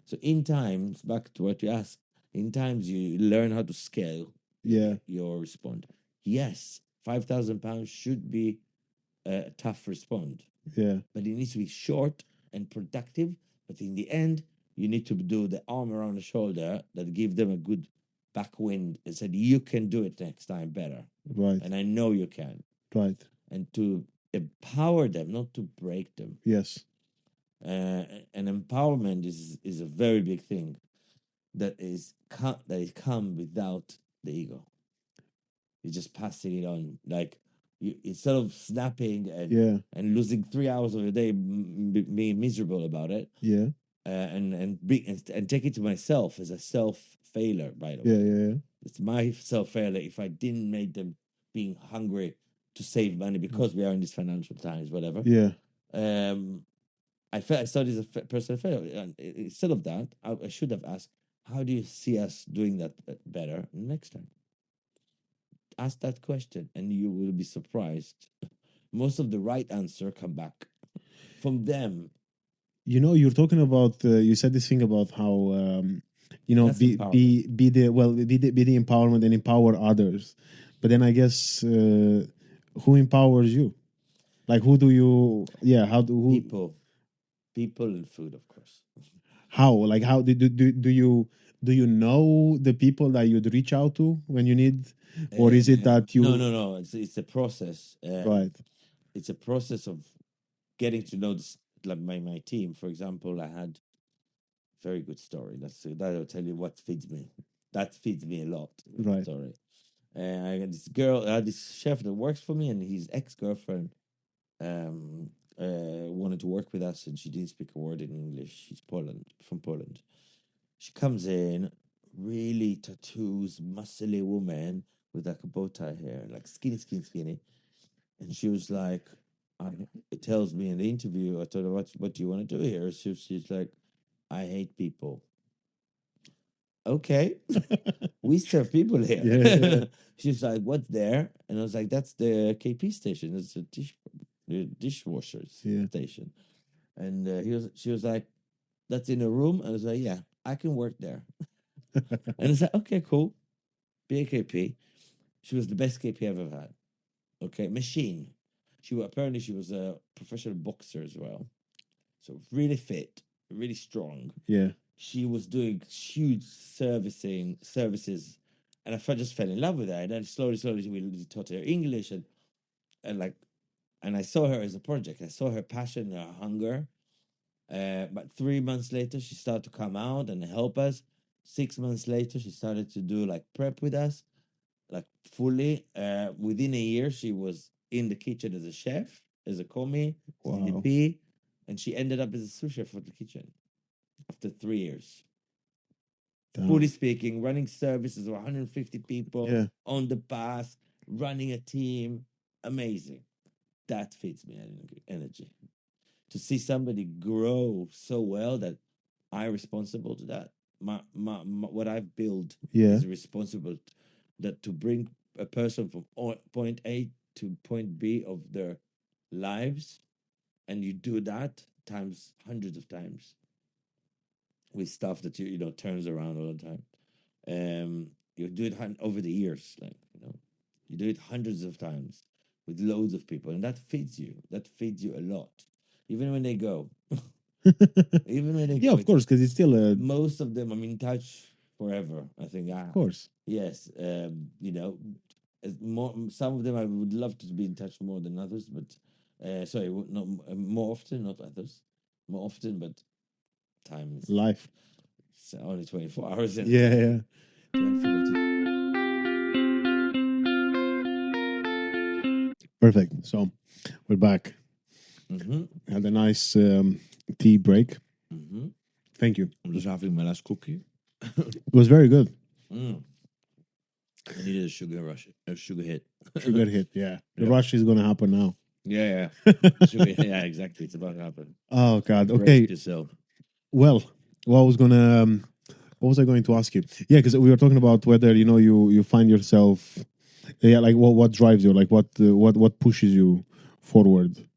So in times, back to what you asked, in times you learn how to scale. Your response. Yes, £5,000 should be a tough response. Yeah. But it needs to be short and productive. But in the end, you need to do the arm around the shoulder that give them a good backwind and said, you can do it next time better. Right. And I know you can. Right. And to empower them, not to break them. Yes. And empowerment is a very big thing that is come without the ego. You're just passing it on. Like, instead of snapping and losing 3 hours of a day being miserable about it, and take it to myself as a self failure. By the way, Yeah. it's my self failure if I didn't make them being hungry to save money because we are in these financial times, whatever. Yeah. I saw this as a personal failure, and instead of that, I should have asked, "How do you see us doing that better next time?" Ask that question, and you will be surprised. Most of the right answer come back from them. You're talking about. You said this thing about how be the empowerment and empower others, but then I guess who empowers you? Like who do you? Yeah, how do people and food, of course. How? Like how do you know the people that you'd reach out to when you need, or is it that you? No. It's a process. Right. It's a process of getting to know this, like my team. For example, I had very good story. That'll tell you what feeds me. That feeds me a lot. Right. Story. I had this girl, this chef that works for me, and his ex-girlfriend wanted to work with us, and she didn't speak a word in English. She's from Poland. She comes in, really tattoos, muscly woman with like a bow tie hair, like skinny. And she was like, it tells me in the interview, I told her, what do you want to do here? She's like, I hate people. Okay, we serve people here. Yeah. She's like, what's there? And I was like, that's the KP station. It's a dishwashers Yeah. station. And she was like, that's in a room. And I was like, yeah, I can work there. And I said, okay, cool. Be a KP. She was the best KP I've ever had. Okay, machine. Apparently she was a professional boxer as well. So really fit, really strong. Yeah. She was doing huge services, and I just fell in love with her. And then slowly, we taught her English, and like, and I saw her as a project. I saw her passion, her hunger. But 3 months later, she started to come out and help us. 6 months later, she started to do like prep with us, like fully. Within a year, she was in the kitchen as a chef, as a commis, Wow. CDP, and she ended up as a sous chef for the kitchen after 3 years. Damn. Fully speaking, running services of 150 people Yeah. on the bus, running a team, amazing. That feeds me energy. To see somebody grow so well that I'm responsible to that. What I've built Yeah. is responsible that to bring a person from point A to point B of their lives, and you do that times hundreds of times with stuff that you know turns around all the time. You do it over the years, like you do it hundreds of times with loads of people, and that feeds you. That feeds you a lot, even when they go. Even when they Yeah, go, of course, because it's still a. most of them I'm in touch forever. I think. Of course. Yes. Some of them I would love to be in touch more than others, but sorry, not more often, not others, more often, but time is Life. it's only 24 hours. Yeah, yeah. Perfect. So we're back. Had a nice tea break. Thank you. I'm just having my last cookie. It was very good. I needed a sugar rush, a sugar hit. Sugar hit. Yeah. The Yeah. rush is going to happen now. Yeah. Sugar, yeah, exactly. It's about to happen. Oh, God. Brace Okay. yourself. Well, what was I going to ask you? Yeah, because we were talking about whether you find yourself, like what drives you, like what pushes you forward.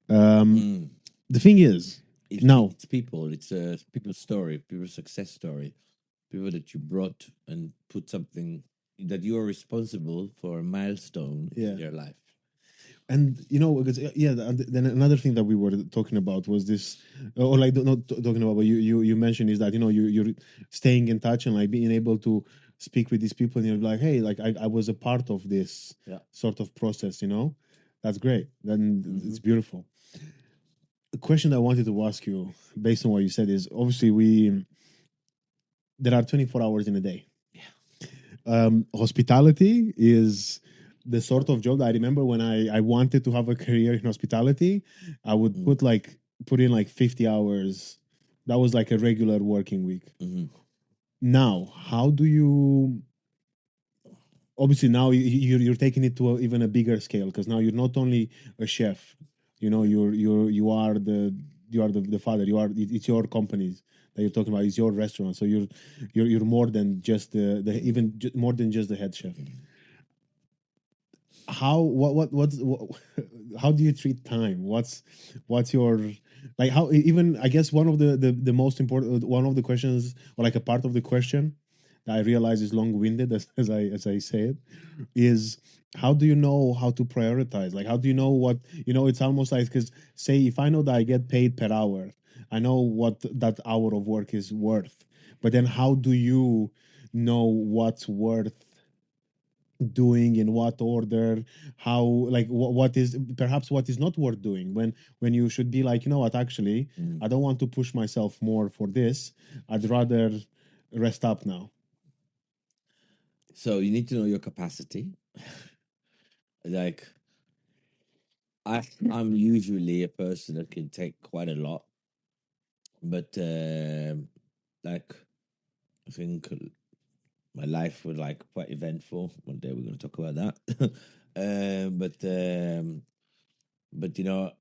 The thing is, It's people. It's a people's story, people's success story, people that you brought and put something that you are responsible for a milestone in their life. And because then another thing that we were talking about was this, or like not talking about, but you mentioned is that you're staying in touch and like being able to speak with these people, and you're like, hey, like I was a part of this sort of process. That's great. Then it's beautiful. The question I wanted to ask you, based on what you said, is obviously there are 24 hours in a day. Hospitality is the sort of job that I remember when I wanted to have a career in hospitality. I would put in like 50 hours. That was like a regular working week. Now, how do you? Obviously, now you're taking it to even a bigger scale, because now you're not only a chef. You are the father. It's your companies that you're talking about. It's your restaurant. So you're more than just more than just the head chef. How do you treat time? What's your, like, how, even I guess one of the most important, one of the questions, or like a part of the question that I realize is long-winded as I say it, is how do you know how to prioritize? Like, how do you know what, it's almost like, because say if I know that I get paid per hour, I know what that hour of work is worth, but then how do you know what's worth doing, in what order, how, like, what is perhaps what is not worth doing, when you should be like, what, actually I don't want to push myself more for this, I'd rather rest up now. So you need to know your capacity. Like I'm usually a person that can take quite a lot, but like I think my life was like quite eventful. One day we're going to talk about that. But you know,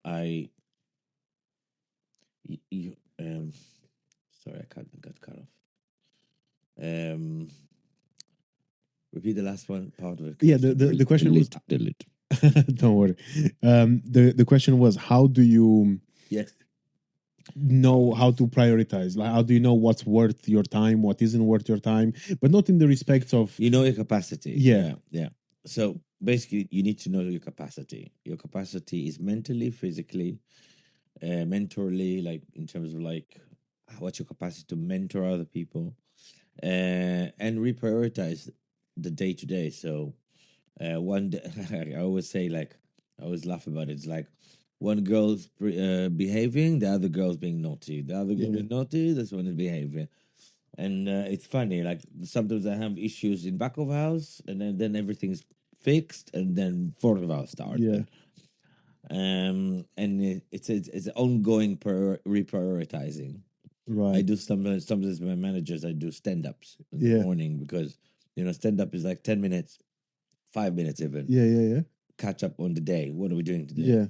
you, sorry, I got cut off. Repeat the last one part of it. Yeah, the question was delete. don't worry. The question was, how do you Yes. know how to prioritize? Like, how do you know what's worth your time, what isn't worth your time, but not in the respect of You know your capacity. Yeah. Yeah. So basically, you need to know your capacity. Your capacity is mentally, physically, mentorally, like in terms of like what's your capacity to mentor other people, and reprioritize the day to day. So one day, I always say, like, I always laugh about it. It's like one girl's behaving, the other girl's being naughty. The other girl being naughty, this one is behaving. And it's funny, like sometimes I have issues in back of house, and then everything's fixed, and then front of house starts. Yeah. And it's ongoing reprioritizing. Right. I do sometimes with my managers. I do stand-ups in the morning because stand-up is like 10 minutes, 5 minutes even. Yeah. Catch up on the day. What are we doing today? Yeah.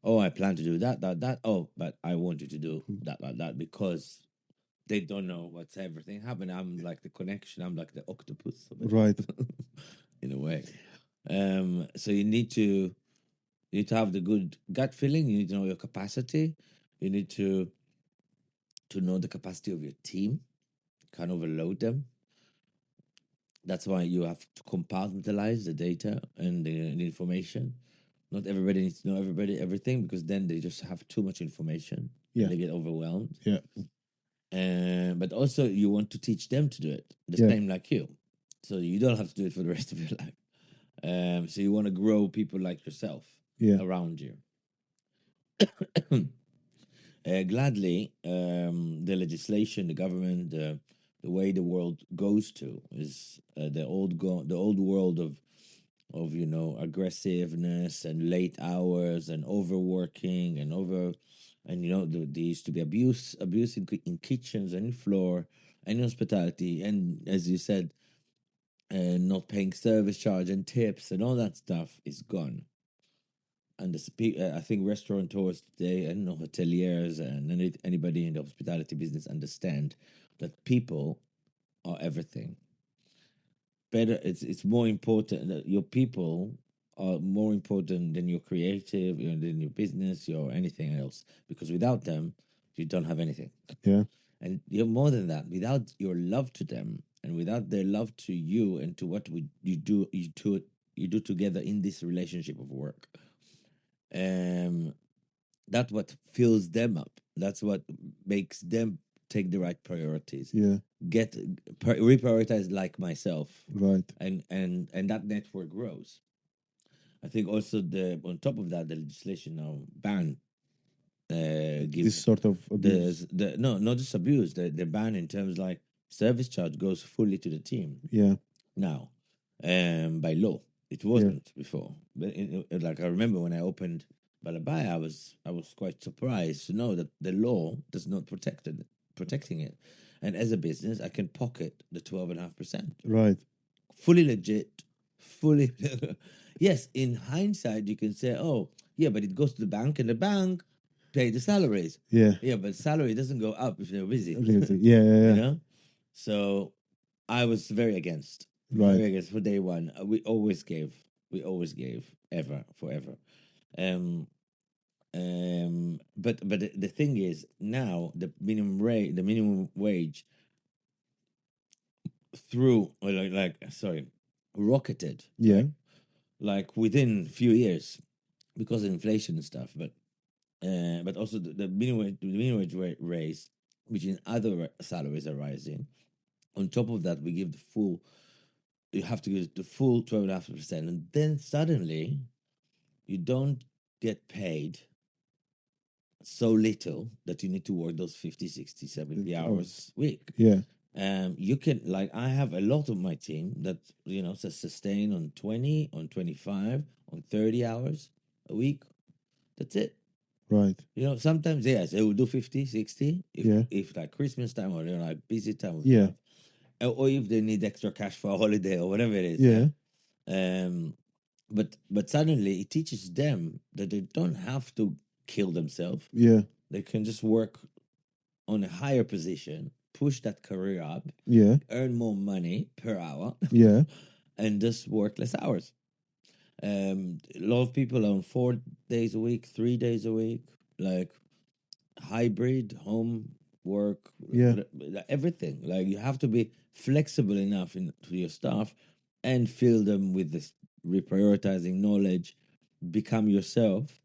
Oh, I plan to do that. Oh, but I want you to do that because they don't know what's everything happening. I'm like the connection. I'm like the octopus of it. Right. In a way. So you need to have the good gut feeling. You need to know your capacity. You need to know the capacity of your team. Can't overload them. That's why you have to compartmentalize the data and the information. Not everybody needs to know everything, because then they just have too much information. Yeah. And they get overwhelmed. Yeah. But also you want to teach them to do it the same like you, so you don't have to do it for the rest of your life. So you want to grow people like yourself around you. Gladly, the legislation, the government, the way the world goes to is the old world of aggressiveness and late hours and overworking and there used to be abuse in kitchens and in floor and in hospitality, and as you said, not paying service charge and tips and all that stuff is gone. And I think restaurateurs today, and hoteliers and anybody in the hospitality business understand that people are everything. Better, it's more important that your people are more important than your creative, than your business, your anything else. Because without them, you don't have anything. Yeah. And you're more than that. Without your love to them, and without their love to you and to what you do together in this relationship of work, that's what fills them up. That's what makes them take the right priorities. Yeah. Reprioritize like myself. Right. And that network grows. I think also on top of that, the legislation now ban This sort of abuse. no, not just abuse. The ban in terms like service charge goes fully to the team. Yeah. Now, by law, it wasn't before. But like I remember when I opened Bala Baya, I was quite surprised to know that the law does not protecting it, and as a business, I can pocket the 12.5%. Right. Fully legit, fully. Yes, in hindsight, you can say, "Oh, yeah, but it goes to the bank, and the bank pay the salaries." Yeah. Yeah, but salary doesn't go up if they're busy. Yeah. So I was very against. Right. Very against for day one. We always gave, ever, forever. But the thing is, now the minimum wage rocketed. Yeah. Like within a few years, because of inflation and stuff. But also the minimum wage raised, which in other salaries are rising. On top of that, we give you have to give the full 12.5%, and then suddenly you don't get paid so little that you need to work those 50, 60, 70 hours a week. Yeah. You can, like, I have a lot of my team that sustain on 20, on 25, on 30 hours a week. That's it. Right. Sometimes, yes, they will do 50, 60 if like Christmas time or like busy time. Yeah. or if they need extra cash for a holiday or whatever it is. Yeah. But suddenly it teaches them that they don't have to kill themselves. Yeah. They can just work on a higher position, push that career up, Yeah. earn more money per hour, Yeah. and just work less hours. A lot of people are on 4 days a week, 3 days a week, like hybrid, home work, Yeah. everything. Like you have to be flexible enough to your staff and fill them with this reprioritizing knowledge, become yourself,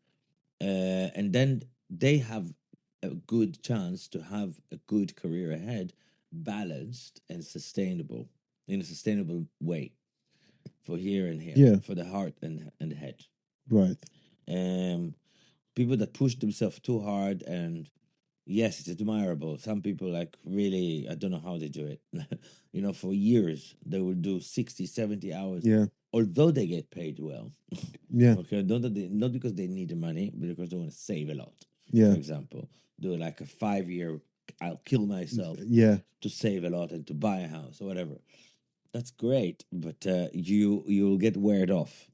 and then they have a good chance to have a good career ahead, balanced and sustainable in a sustainable way for here and here, Yeah. for the heart and the head. Right. People that push themselves too hard, and yes, it's admirable. Some people like really, I don't know how they do it. For years they will do 60, 70 hours, Yeah. although they get paid well. Yeah. Okay, not because they need the money, but because they want to save a lot. Yeah. For example, do like a 5-year, I'll kill myself Yeah. to save a lot and to buy a house or whatever. That's great, but you'll get weared off.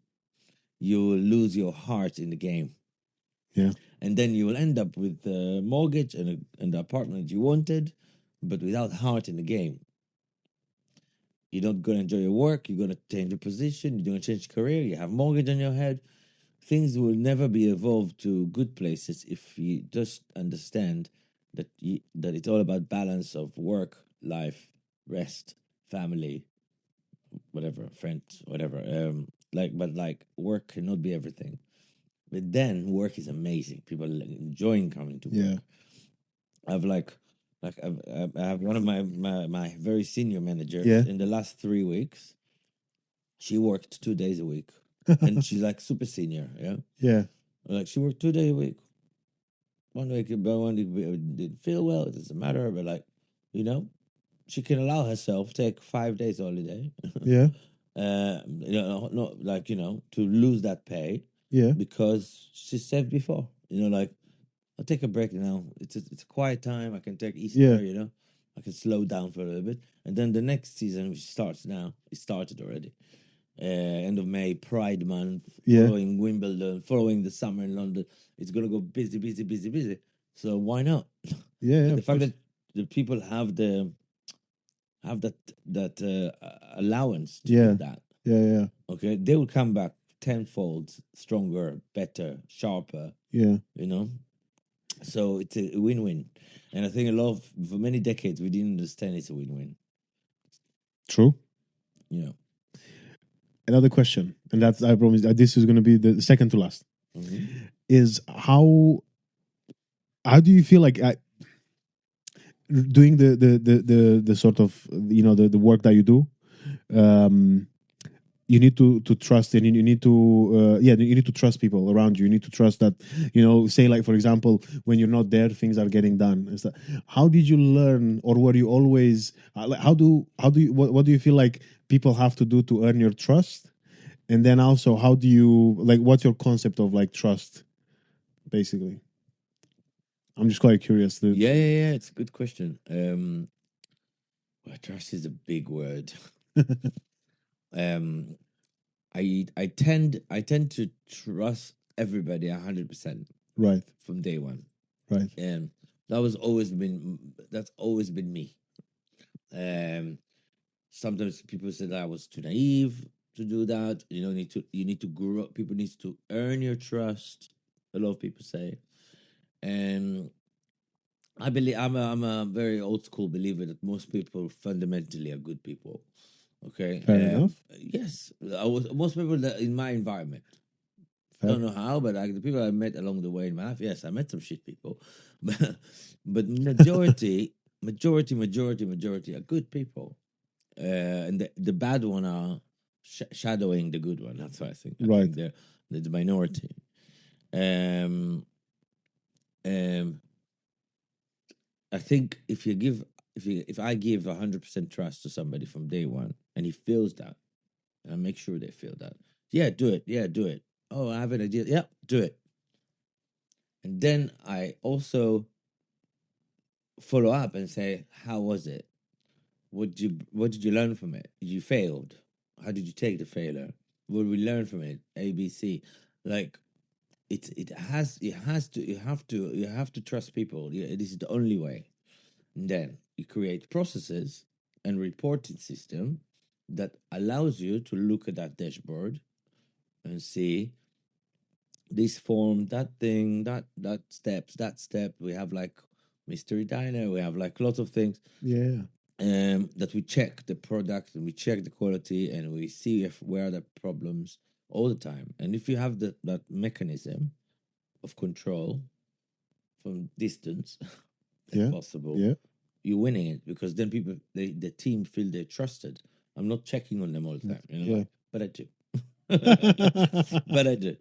You will lose your heart in the game. Yeah. And then you will end up with a mortgage and the apartment you wanted, but without heart in the game. You're not going to enjoy your work. You're going to change your position. You're going to change career. You have mortgage on your head. Things will never be evolved to good places if you just understand that it's all about balance of work, life, rest, family, whatever, friends, whatever. But work cannot be everything. But then work is amazing. People are enjoying coming to work. Yeah. I've I have one of my very senior managers Yeah. in the last 3 weeks. She worked 2 days a week, and she's like super senior. Yeah, Yeah. like she worked 2 days a week. One week didn't feel well. It doesn't matter, but she can allow herself take 5 days holiday. Yeah. Not to lose that pay. Yeah. Because she saved before. I'll take a break now. It's a quiet time. I can take Easter. Yeah. I can slow down for a little bit, and then the next season, which starts now, it started already. End of May, Pride Month, Yeah. following Wimbledon, following the summer in London. It's gonna go busy, busy, busy, busy. So why not? Yeah. And the fact that the people have that allowance to do that. Yeah. Yeah. Okay, they will come back tenfold, stronger, better, sharper. Yeah. So it's a win-win, and I think for many decades we didn't understand it's a win-win. True. Another question, and that's, I promise that this is going to be the second to last. Is how do you feel like doing the sort of the work that you do? You need to trust, and you need to you need to trust people around you. You need to trust that, say, like, for example, when you're not there, things are getting done. How did you learn, or were you always how do you what do you feel like people have to do to earn your trust? And then also, how do you, like, what's your concept of like trust, basically? I'm just quite curious. Yeah, it's a good question. Trust is a big word. I tend to trust everybody 100%. Right. From day one. Right. And that's always been me. Sometimes people say that I was too naive to do that. You need to grow up. People need to earn your trust. A lot of people say, and I believe I'm a very old school believer that most people fundamentally are good people. Okay, Fair enough. Yes, most people that in my environment. Fair. Don't know how, but the people I met along the way in my life, yes, I met some shit people, but majority are good people, and the bad one are shadowing the good one. That's what I think. I think they're the minority. I think if I give 100% trust to somebody from day one, and he feels that, and I make sure they feel that, yeah, do it. Yeah, do it. Oh, I have an idea. Yeah, do it. And then I also follow up and say, how was it? what did you learn from it? You failed. How did you take the failure? What did we learn from it? A, B, C. Like it has to you have to trust people. Yeah, this is the only way. And then you create processes and reporting system that allows you to look at that dashboard and see this form, that thing, that steps, that step. We have like mystery diner. We have like lots of things. Yeah. That we check the product and we check the quality and we see if where are the problems all the time. And if you have that mechanism of control from distance, if possible, you're winning it, because then people, the team feel they're trusted. I'm not checking on them all the time, like, but I do. But I do.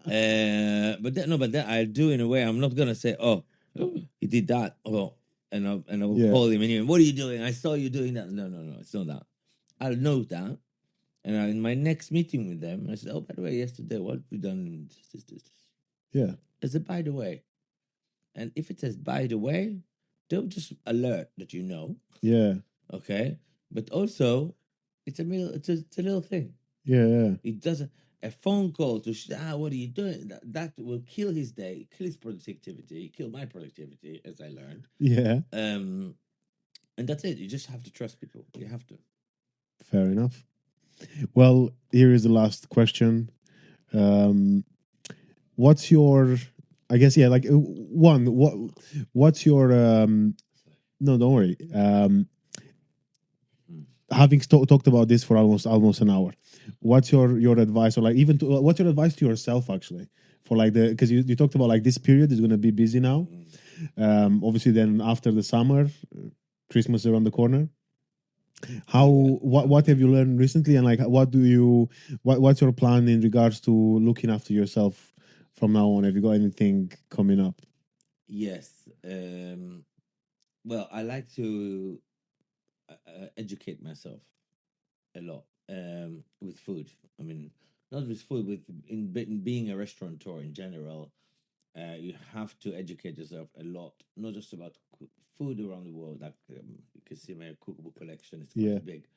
But that I do in a way. I'm not gonna say, "Oh, he did that," and I will call him and what are you doing? I saw you doing that. No, it's not that. I'll know that, and in my next meeting with them, I said, "Oh, by the way, yesterday, what have we done?" This. Yeah. It's a by the way, and if it says by the way, they'll just alert that you know. Yeah. Okay, but also, it's a little thing. Yeah. It doesn't. A phone call to what are you doing? That will kill his day, kill his productivity, kill my productivity, as I learned. Yeah. And that's it. You just have to trust people. You have to. Fair enough. Well, here is the last question. What's your? I guess like what's your? No, don't worry. Having talked about this for almost an hour, what's your advice, or like even what's your advice to yourself actually, for like because you talked about like this period is going to be busy now, obviously then after the summer, Christmas around the corner. What have you learned recently, and like what's your plan in regards to looking after yourself from now on? Have you got anything coming up? Yes. Well, I like to educate myself a lot with food. I mean, not with food, in being a restaurateur in general. You have to educate yourself a lot, not just about food around the world. Like you can see my cookbook collection is quite big.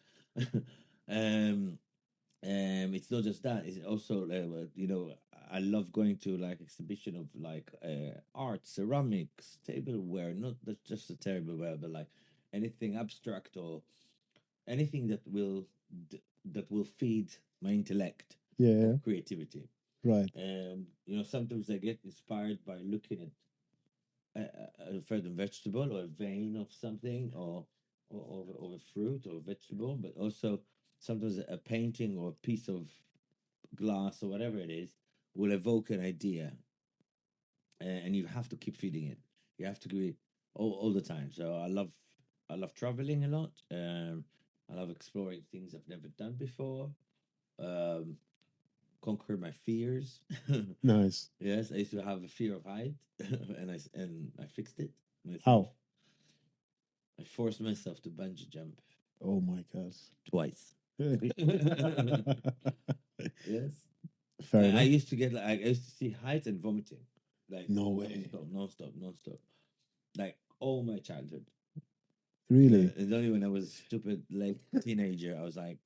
It's not just that. It's also I love going to like exhibition of like art, ceramics, tableware. Not just the tableware, but like anything abstract or anything that will feed my intellect, creativity. Right. Sometimes I get inspired by looking at a certain vegetable or a vein of something, or a fruit or a vegetable, but also sometimes a painting or a piece of glass or whatever it is will evoke an idea, and you have to keep feeding it. You have to do it all the time. So I love traveling a lot. I love exploring things I've never done before. Conquer my fears. Nice. Yes, I used to have a fear of height, and I fixed it. How? I forced myself to bungee jump. Oh my God! Twice. Yes. Fair enough. I used to see heights and vomiting, like no way, non-stop. Like all my childhood. Really? It's only when I was stupid, like teenager, I was like,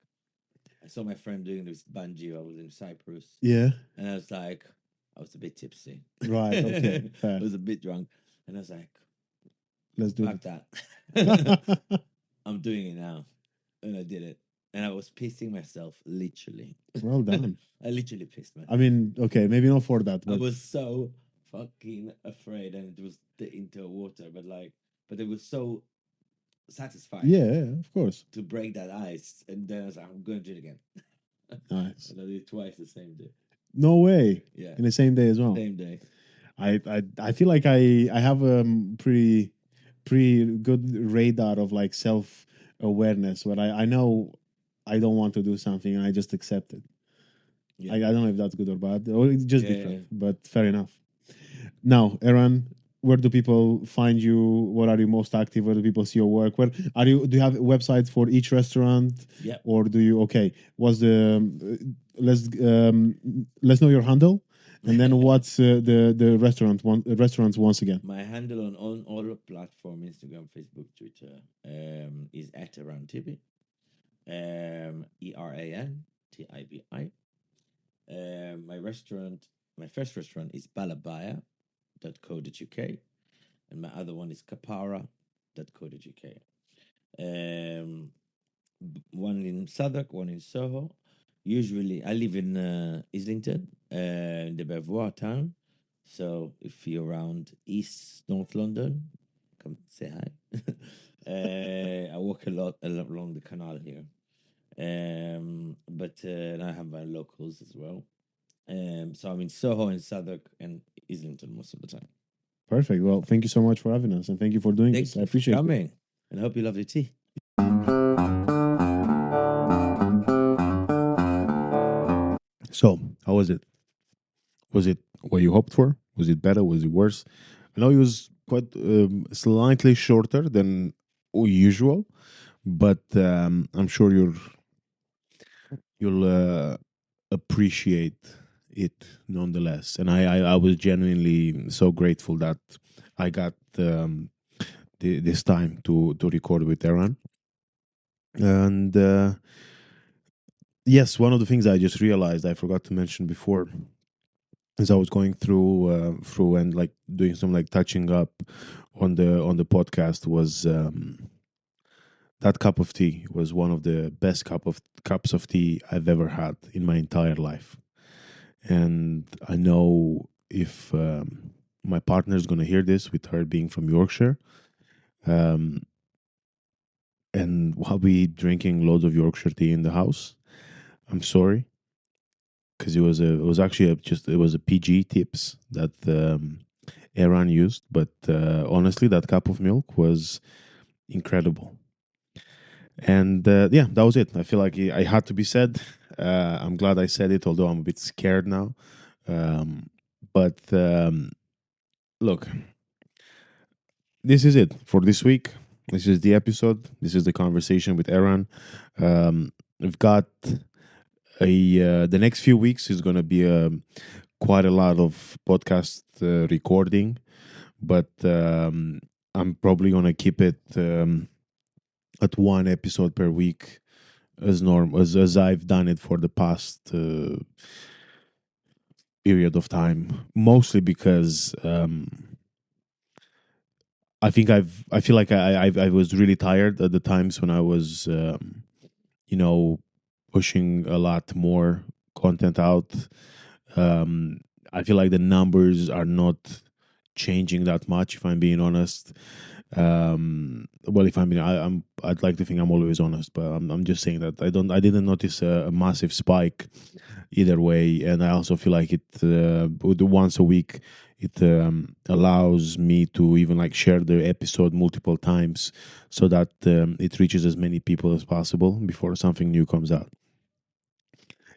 I saw my friend doing this bungee. I was in Cyprus. Yeah. And I was like, I was a bit tipsy. Right. Okay. Fair. I was a bit drunk, and I was like, let's do that. I'm doing it now, and I did it, and I was pissing myself, literally. Well done. I literally pissed myself. I mean, okay, maybe not for that, but I was so fucking afraid, and it was into water, but it was so satisfying. Yeah, of course. To break that ice, and then I was like, I'm going to do it again. Nice. And I did it twice the same day. No way. Yeah. In the same day as well. Same day. I feel like I have a pretty good radar of like self awareness where I know I don't want to do something and I just accept it. Yeah. I don't know if that's good or bad, or it's just different, but fair enough. Now, Eran, where do people find you? What are you most active? Where do people see your work? Where are you? Do you have websites for each restaurant? Yeah. Or do you? Okay. What's the? Let's know your handle, And then what's the restaurants once again? My handle on all platform, Instagram, Facebook, Twitter, is at Eran Tibi, EranTibi. My first restaurant is Bala Baya.co.uk, and my other one is Kapara.co.uk. One in Southwark, one in Soho. Usually, I live in Islington, the Belvoir town. So if you're around East North London, come say hi. I walk a lot along the canal here, but and I have my locals as well. So I'm in Soho and Southwark and Islington most of the time. Perfect. Well, thank you so much for having us, and thank you for doing Thank this. you I appreciate for coming, and I hope you love your tea. it. So, how was it? Was it what you hoped for? Was it better? Was it worse? I know it was quite slightly shorter than usual, but I'm sure you'll appreciate it nonetheless. And I was genuinely so grateful that I got this time to record with Eran. And yes, one of the things I just realized I forgot to mention before, as I was going through and like doing some like touching up on the podcast, was that cup of tea was one of the best cups of tea I've ever had in my entire life. And I know if my partner is going to hear this, with her being from Yorkshire, um, and I'll be drinking loads of Yorkshire tea in the house. I'm sorry, because it was actually it was a PG tips that Eran used, but honestly, that cup of milk was incredible. And yeah, that was it. I feel like I had to be said. I'm glad I said it, although I'm a bit scared now. But look, this is it for this week. This is the episode. This is the conversation with Eran. We've got the next few weeks is going to be quite a lot of podcast recording, but I'm probably going to keep it at one episode per week as I've done it for the past period of time. Mostly because I feel like I was really tired at the times when I was you know pushing a lot more content out. Um, I feel like the numbers are not changing that much. If I'm being honest, well, if I'm being, I'd like to think I'm always honest, but I'm just saying that I didn't notice a massive spike either way, and I also feel like it with the once a week it allows me to even like share the episode multiple times so that it reaches as many people as possible before something new comes out.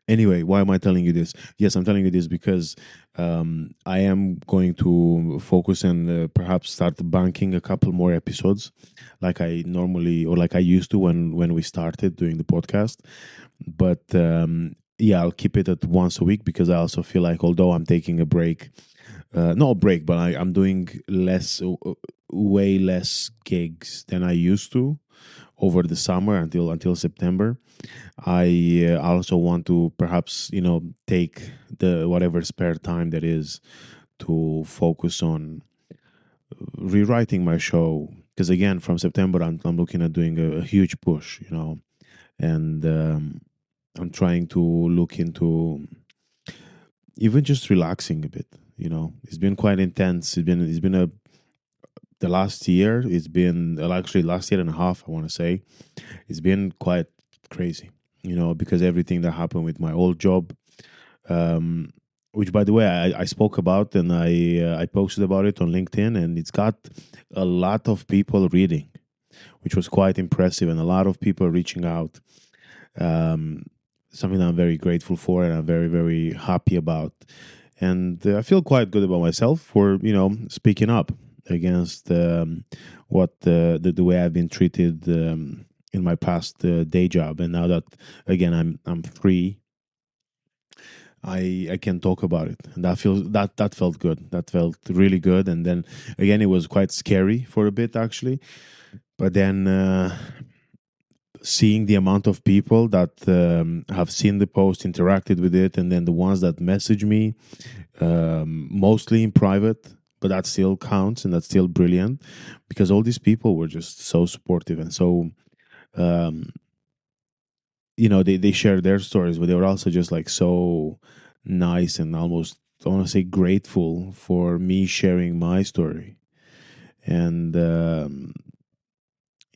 Anyway, why am I telling you this? Yes, I'm telling you this because I am going to focus and perhaps start banking a couple more episodes, like I normally or like I used to when we started doing the podcast. But yeah, I'll keep it at once a week because I also feel like although I'm taking a break, not a break, but I'm doing way less gigs than I used to over the summer until September. I also want to perhaps take the whatever spare time that is to focus on rewriting my show because again from September I'm looking at doing a huge push, and I'm trying to look into even just relaxing a bit. It's been quite intense. It's been a the last year. It's been actually last year and a half. I want to say it's been quite crazy. Because everything that happened with my old job, um, which by the way I spoke about and I posted about it on LinkedIn, and it's got a lot of people reading, which was quite impressive, and a lot of people reaching out. Um, Something that I'm very grateful for, and I'm very very happy about, and I feel quite good about myself for speaking up against what the way I've been treated in my past day job, and now that again I'm free, I can talk about it, and that felt good. That felt really good. And then again, it was quite scary for a bit actually, but then seeing the amount of people that have seen the post, interacted with it, and then the ones that message me, mostly in private, but that still counts and that's still brilliant because all these people were just so supportive and so um, they shared their stories, but they were also just like so nice and almost, I want to say, grateful for me sharing my story. And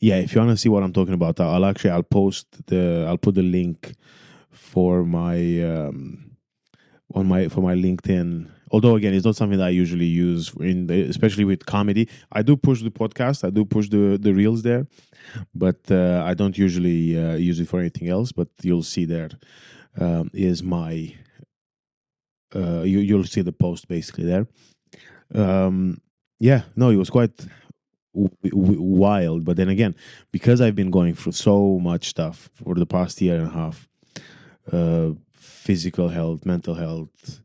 yeah, if you want to see what I'm talking about, I'll put the link for my on my for my LinkedIn. Although again, it's not something that I usually use especially with comedy. I do push the podcast, I do push the reels there, but I don't usually use it for anything else. But you'll see there is my you'll see the post basically there. Um, yeah, no, it was quite wild. But then again, because I've been going through so much stuff for the past year and a half, physical health, mental health,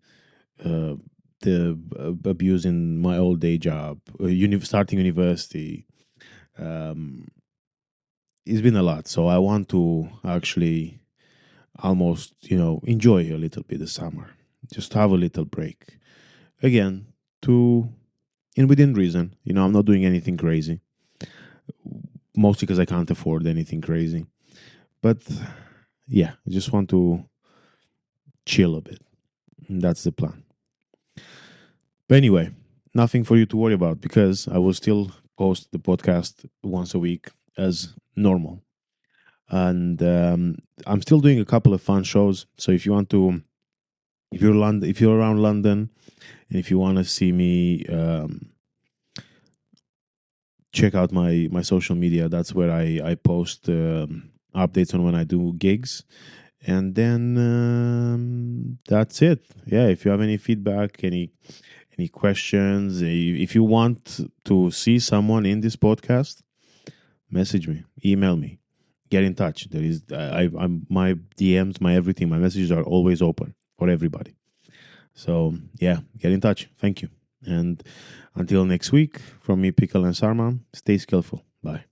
uh, the abuse in my old day job, starting university. Um, it's been a lot. So I want to actually almost, enjoy a little bit the summer, just have a little break. Again, to in within reason. I'm not doing anything crazy, mostly because I can't afford anything crazy. But yeah, I just want to chill a bit. And that's the plan. But anyway, nothing for you to worry about because I will still post the podcast once a week as normal. And I'm still doing a couple of fun shows. So if you're around London, and if you want to see me, check out my social media. That's where I post updates on when I do gigs. And then that's it. Yeah, if you have any feedback, any questions, if you want to see someone in this podcast, message me, email me, get in touch. There is I'm my DMs, my everything, my messages are always open for everybody. So yeah, get in touch. Thank you. And until next week, from me, Pickle and Sarma, stay skillful. Bye.